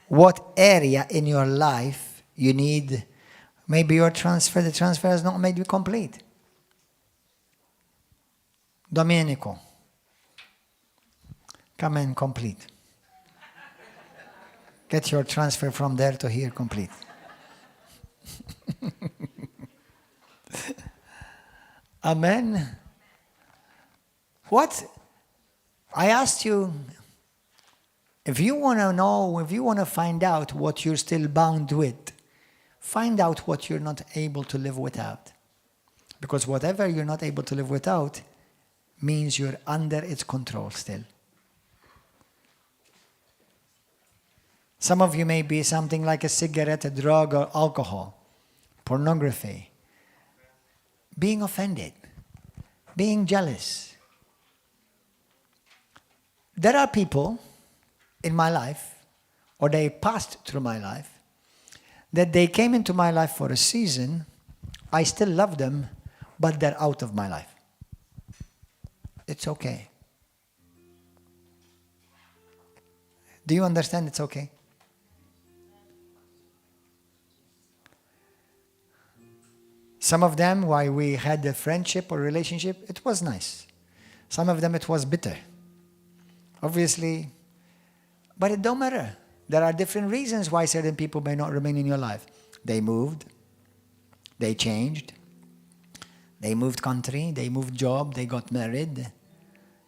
[SPEAKER 1] What area in your life you need, maybe the transfer has not made you complete. Domenico, come in complete. Get your transfer from there to here complete. Amen. What? I asked you, if you want to know, if you want to find out what you're still bound with, find out what you're not able to live without. Because whatever you're not able to live without means you're under its control still. Some of you may be something like a cigarette, a drug, or alcohol, pornography, being offended, being jealous. There are people in my life, or they passed through my life, that they came into my life for a season. I still love them, but they're out of my life. It's okay. Do you understand it's okay? Some of them, while we had a friendship or relationship, it was nice. Some of them, it was bitter. Obviously, but it don't matter. There are different reasons why certain people may not remain in your life. They moved. They changed. They moved country. They moved job. They got married.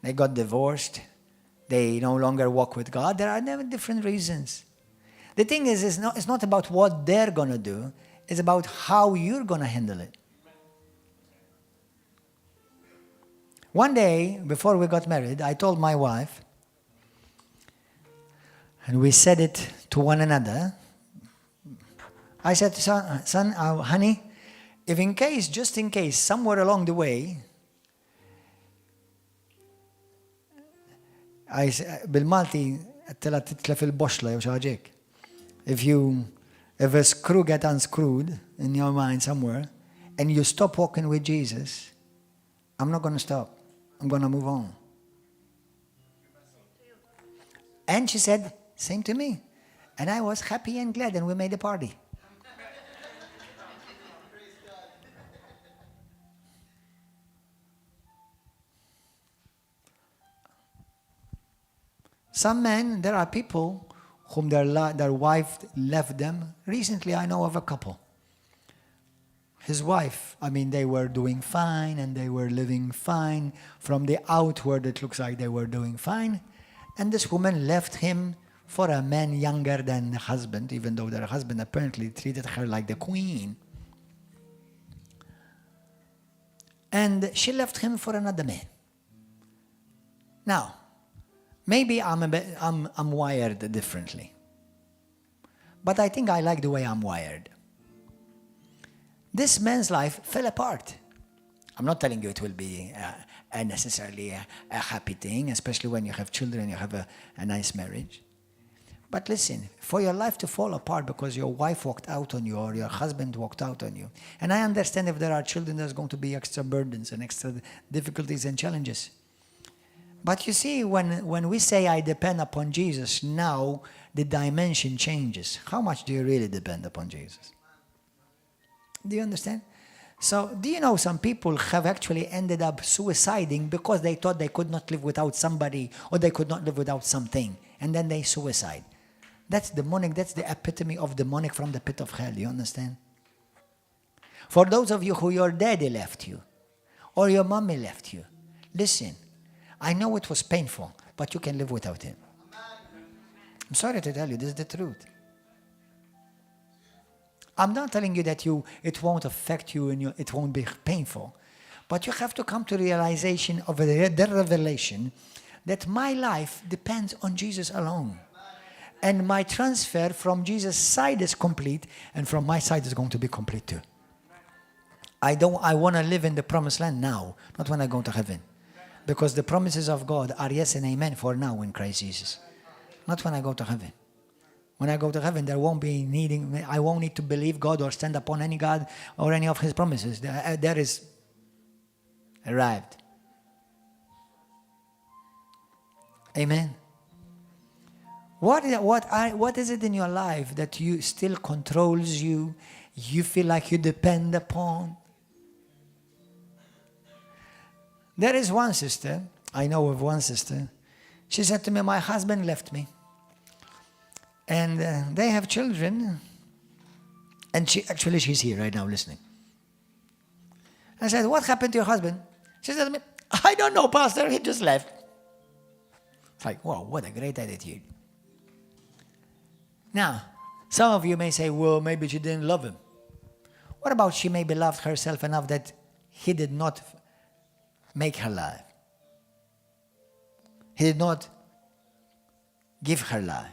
[SPEAKER 1] They got divorced. They no longer walk with God. There are different reasons. The thing is, it's not about what they're going to do. It's about how you're going to handle it. One day, before we got married, I told my wife, and we said it to one another. I said, son, honey, if in case, just in case, somewhere along the way, bil-Malti, titlef il-boxla jew xi ħaġa hekk. If a screw gets unscrewed in your mind somewhere, and you stop walking with Jesus, I'm not going to stop. I'm going to move on. And she said, same to me. And I was happy and glad, and we made a party. Some men, there are people whom their wife left them. Recently, I know of a couple. His wife, they were doing fine and they were living fine. From the outward, it looks like they were doing fine. And this woman left him for a man younger than the husband, even though their husband apparently treated her like the queen. And she left him for another man. Now, maybe I'm wired differently. But I think I like the way I'm wired. This man's life fell apart. I'm not telling you it will be necessarily a happy thing, especially when you have children, you have a nice marriage. But listen, for your life to fall apart because your wife walked out on you or your husband walked out on you, and I understand if there are children, there's going to be extra burdens and extra difficulties and challenges. But you see, when we say I depend upon Jesus, now the dimension changes. How much do you really depend upon Jesus? Do you understand? So, do you know some people have actually ended up suiciding because they thought they could not live without somebody or they could not live without something, and then they suicide. That's demonic. That's the epitome of demonic from the pit of hell. You understand? For those of you who your daddy left you or your mommy left you, listen, I know it was painful, but you can live without him. I'm sorry to tell you, this is the truth. I'm not telling you that it won't affect you and it won't be painful, but you have to come to realization of the revelation that my life depends on Jesus alone. And my transfer from Jesus' side is complete, and from my side is going to be complete too. I want to live in the promised land now, not when I go to heaven. Because the promises of God are yes and amen for now in Christ Jesus. Not when I go to heaven. When I go to heaven, I won't need to believe God or stand upon any God or any of his promises. That is arrived. Amen. What is it in your life that you still controls you? You feel like you depend upon? There is one sister, I know of one sister. She said to me, my husband left me. And they have children. And she's here right now listening. I said, what happened to your husband? She said to me, I don't know, Pastor, he just left. It's like, wow, what a great attitude. Now, some of you may say, well, maybe she didn't love him. What about she maybe loved herself enough that he did not make her life? He did not give her life.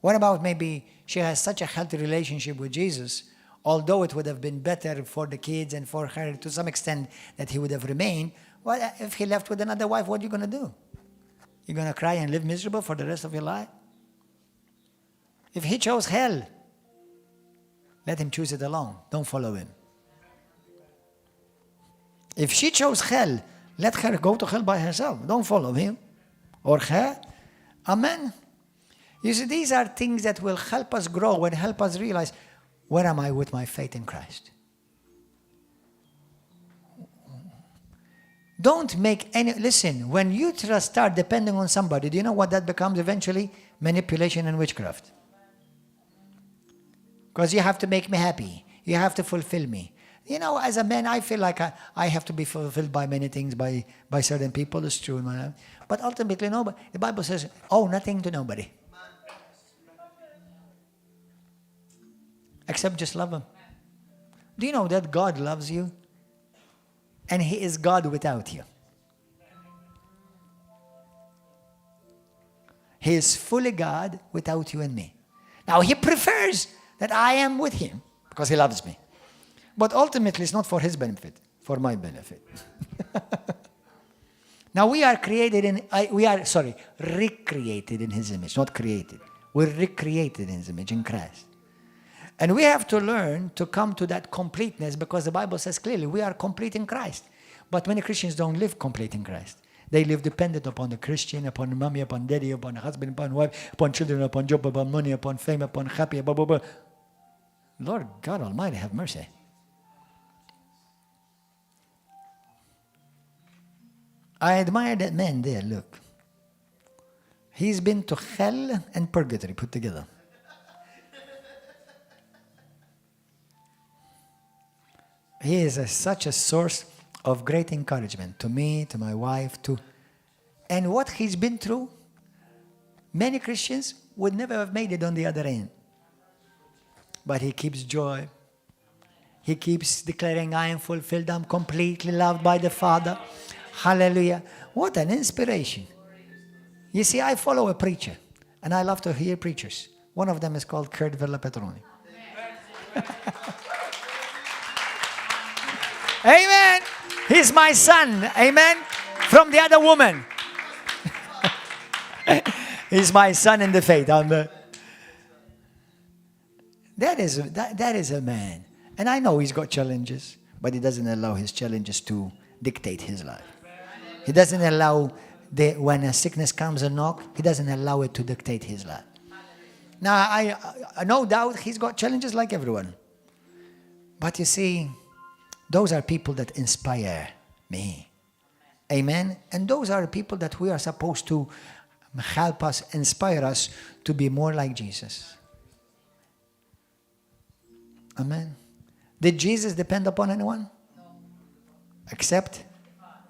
[SPEAKER 1] What about maybe she has such a healthy relationship with Jesus, although it would have been better for the kids and for her to some extent that he would have remained. Well, if he left with another wife, what are you going to do? You're going to cry and live miserable for the rest of your life? If he chose hell, let him choose it alone. Don't follow him. If she chose hell, let her go to hell by herself. Don't follow him or her. Amen. You see, these are things that will help us grow and help us realize, where am I with my faith in Christ? Don't make any, listen, when you start depending on somebody, do you know what that becomes eventually? Manipulation and witchcraft. Because you have to make me happy. You have to fulfill me. You know, as a man, I feel like I have to be fulfilled by many things, by certain people. It's true. But ultimately, nobody. The Bible says, owe nothing to nobody. Except just love him. Do you know that God loves you? And he is God without you. He is fully God without you and me. Now, he prefers that I am with him because he loves me. But ultimately, it's not for his benefit, for my benefit. Now, we are recreated in his image, not created. We're recreated in his image in Christ. And we have to learn to come to that completeness, because the Bible says clearly we are complete in Christ. But many Christians don't live complete in Christ. They live dependent upon the Christian, upon mommy, upon daddy, upon husband, upon wife, upon children, upon job, upon money, upon fame, upon happy, blah, blah, blah. Lord God Almighty, have mercy. I admire that man there, look. He's been to hell and purgatory put together. He is such a source of great encouragement to me, to my wife, and what he's been through, many Christians would never have made it on the other end. But he keeps joy. He keeps declaring, I am fulfilled, I'm completely loved by the Father. Hallelujah. What an inspiration. You see, I follow a preacher, and I love to hear preachers. One of them is called Kurt Villapetroni. Amen. He's my son. Amen. From the other woman. He's my son in the faith. That is a man. And I know he's got challenges, but he doesn't allow his challenges to dictate his life. He doesn't allow, when a sickness comes and knocks, he doesn't allow it to dictate his life. Now, I no doubt he's got challenges like everyone. But you see, those are people that inspire me. Amen? And those are people that we are supposed to help us, inspire us to be more like Jesus. Amen? Did Jesus depend upon anyone? No. Except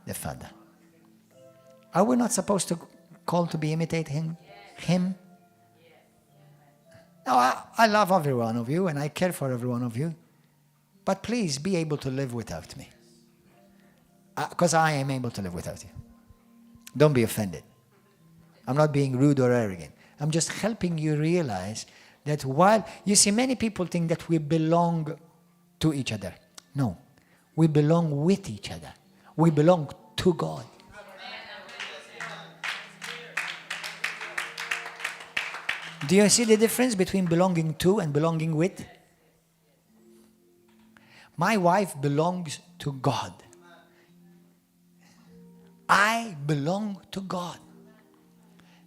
[SPEAKER 1] the Father. Are we not supposed to call to be imitating him? No, I love every one of you and I care for every one of you. But please be able to live without me. Because I am able to live without you. Don't be offended. I'm not being rude or arrogant. I'm just helping you realize that while, you see, many people think that we belong to each other. No. We belong with each other. We belong to God. Do you see the difference between belonging to and belonging with? My wife belongs to God. I belong to God.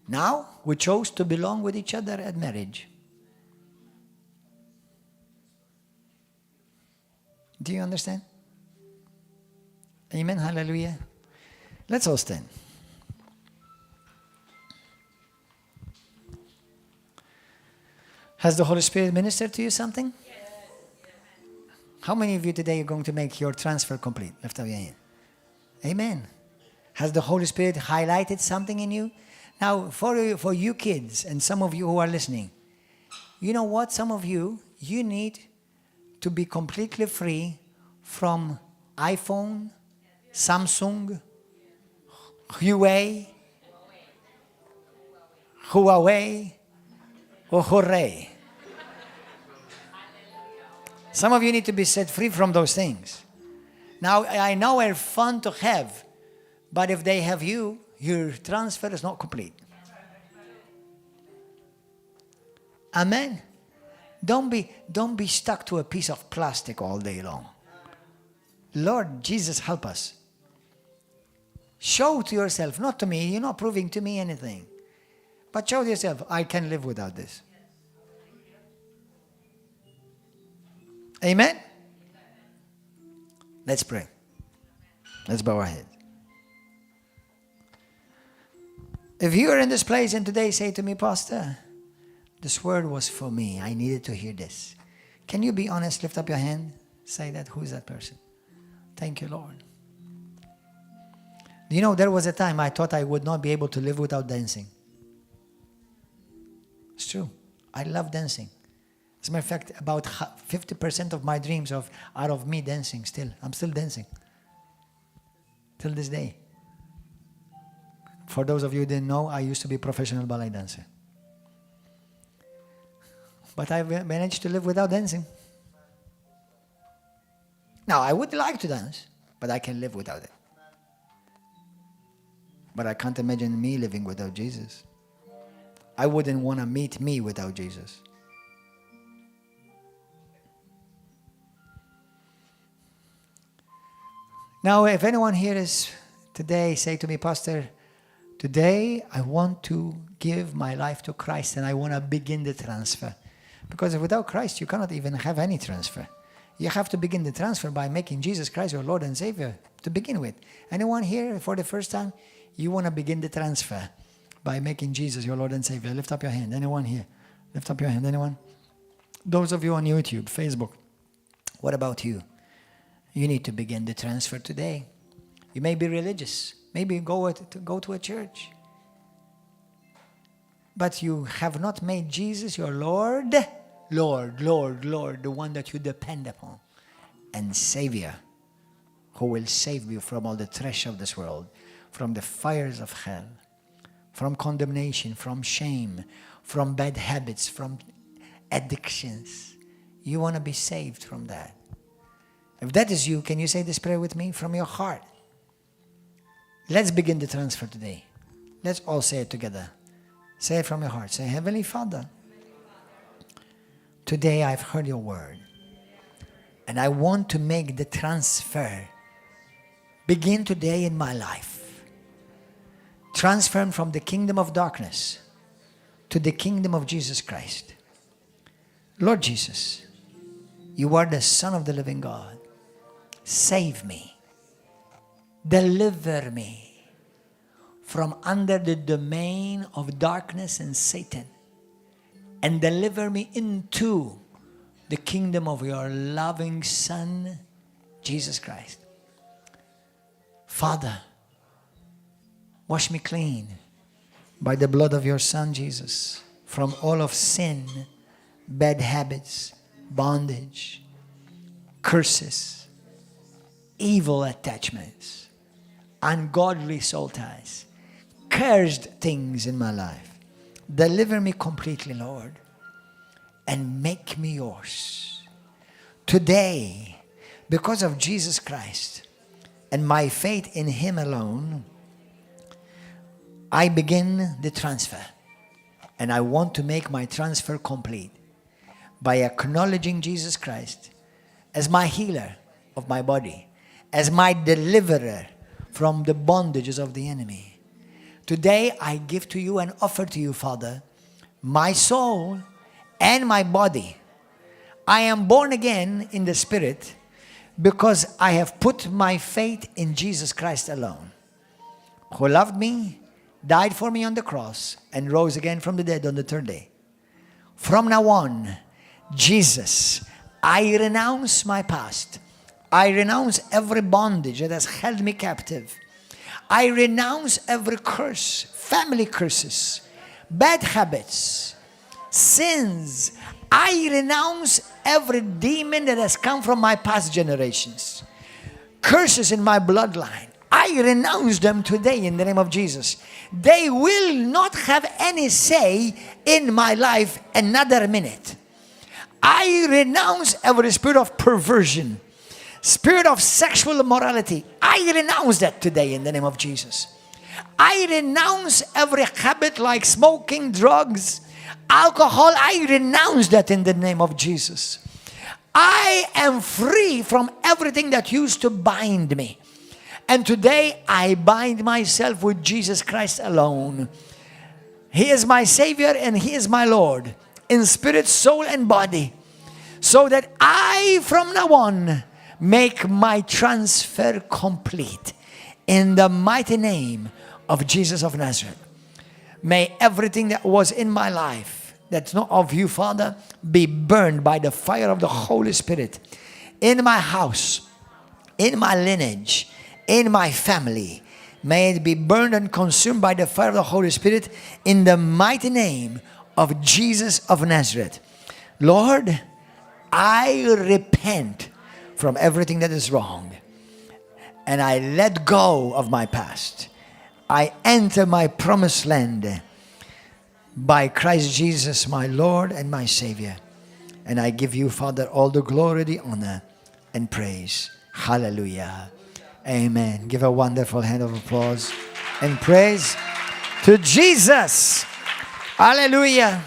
[SPEAKER 1] Now, we chose to belong with each other at marriage. Do you understand? Amen. Hallelujah. Let's all stand. Has the Holy Spirit ministered to you something? Yes. How many of you today are going to make your transfer complete? Lift up your hand. Amen. Has the Holy Spirit highlighted something in you? Now, for you kids and some of you who are listening, you know what? Some of you need to be completely free from iPhone, Samsung, Huawei, or hooray. Some of you need to be set free from those things. Now, I know they're fun to have, but if they have you, your transfer is not complete. Amen. Don't be stuck to a piece of plastic all day long. Lord Jesus, help us. Show to yourself, not to me, you're not proving to me anything. But show to yourself, I can live without this. Amen? Let's pray. Let's bow our heads. If you are in this place and today say to me, Pastor, this word was for me. I needed to hear this. Can you be honest? Lift up your hand. Say that. Who is that person? Thank you, Lord. You know, there was a time I thought I would not be able to live without dancing. It's true. I love dancing. As a matter of fact, about 50% of my dreams are of me dancing still. I'm still dancing. Till this day. For those of you who didn't know, I used to be a professional ballet dancer. But I managed to live without dancing. Now, I would like to dance, but I can live without it. But I can't imagine me living without Jesus. I wouldn't want to meet me without Jesus. Now, if anyone here is today, say to me, Pastor, today I want to give my life to Christ and I want to begin the transfer. Because without Christ, you cannot even have any transfer. You have to begin the transfer by making Jesus Christ your Lord and Savior to begin with. Anyone here for the first time, you want to begin the transfer by making Jesus your Lord and Savior? Lift up your hand. Anyone here? Lift up your hand. Anyone? Those of you on YouTube, Facebook, what about you? You need to begin the transfer today. You may be religious. Maybe go to a church. But you have not made Jesus your Lord, the one that you depend upon, and Savior, who will save you from all the trash of this world, from the fires of hell, from condemnation, from shame, from bad habits, from addictions. You want to be saved from that. If that is you, can you say this prayer with me from your heart? Let's begin the transfer today. Let's all say it together. Say it from your heart. Say, Heavenly Father, today I've heard your word, and I want to make the transfer. Begin today in my life. Transfer from the kingdom of darkness to the kingdom of Jesus Christ. Lord Jesus, you are the Son of the living God. Save me. Deliver me from under the domain of darkness and Satan, and deliver me into the kingdom of your loving Son, Jesus Christ. Father, wash me clean by the blood of your Son, Jesus, from all of sin, bad habits, bondage, curses, evil attachments, ungodly soul ties. cursed things in my life. Deliver me completely, Lord, and make me yours. Today, because of Jesus Christ and my faith in Him alone, I begin the transfer. And I want to make my transfer complete by acknowledging Jesus Christ as my healer of my body, as my deliverer from the bondages of the enemy. Today, I give to you and offer to you, Father, my soul and my body. I am born again in the Spirit because I have put my faith in Jesus Christ alone, who loved me, died for me on the cross, and rose again from the dead on the third day. From now on, Jesus, I renounce my past. I renounce every bondage that has held me captive. I renounce every curse, family curses, bad habits, sins. I renounce every demon that has come from my past generations. Curses in my bloodline. I renounce them today in the name of Jesus. They will not have any say in my life another minute. I renounce every spirit of perversion, spirit of sexual immorality. I renounce that today in the name of Jesus. I renounce every habit like smoking, drugs, alcohol. I renounce that in the name of Jesus. I am free from everything that used to bind me. And today I bind myself with Jesus Christ alone. He is my Savior and He is my Lord in spirit, soul, and body. So that I from now on make my transfer complete in the mighty name of Jesus of Nazareth. May everything that was in my life that's not of you, Father, be burned by the fire of the Holy Spirit in my house, in my lineage, in my family. May it be burned and consumed by the fire of the Holy Spirit in the mighty name of Jesus of Nazareth. Lord, I repent from everything that is wrong, and I let go of my past. I enter my promised land by Christ Jesus, my Lord and my Savior. And I give you, Father, all the glory, the honor, and praise. Hallelujah. Amen. Give a wonderful hand of applause and praise to Jesus. Hallelujah.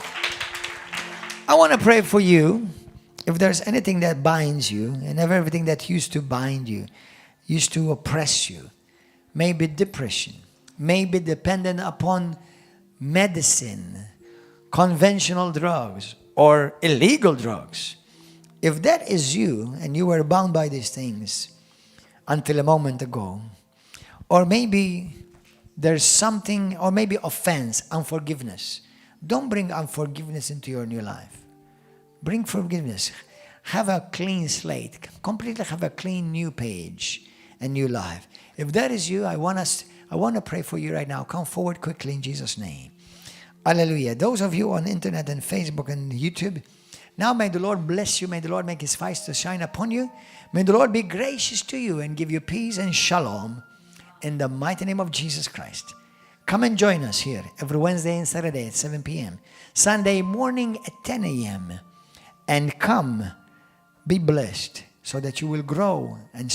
[SPEAKER 1] I want to pray for you. If there's anything that binds you, and everything that used to bind you, used to oppress you, maybe depression, maybe dependent upon medicine, conventional drugs, or illegal drugs. If that is you, and you were bound by these things until a moment ago, or maybe there's something, or maybe offense, unforgiveness. Don't bring unforgiveness into your new life. Bring forgiveness. Have a clean slate. Completely have a clean new page, a new life. If that is you, I want to pray for you right now. Come forward quickly in Jesus' name. Hallelujah. Those of you on internet and Facebook and YouTube, now may the Lord bless you. May the Lord make His face to shine upon you. May the Lord be gracious to you and give you peace and shalom in the mighty name of Jesus Christ. Come and join us here every Wednesday and Saturday at 7 p.m. Sunday morning at 10 a.m. And come, be blessed so that you will grow and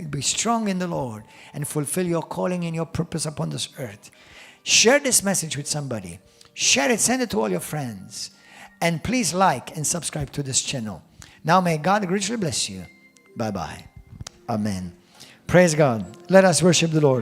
[SPEAKER 1] be strong in the Lord and fulfill your calling and your purpose upon this earth. Share this message with somebody. Share it, send it to all your friends. And please like and subscribe to this channel. Now may God richly bless you. Bye-bye. Amen. Praise God. Let us worship the Lord.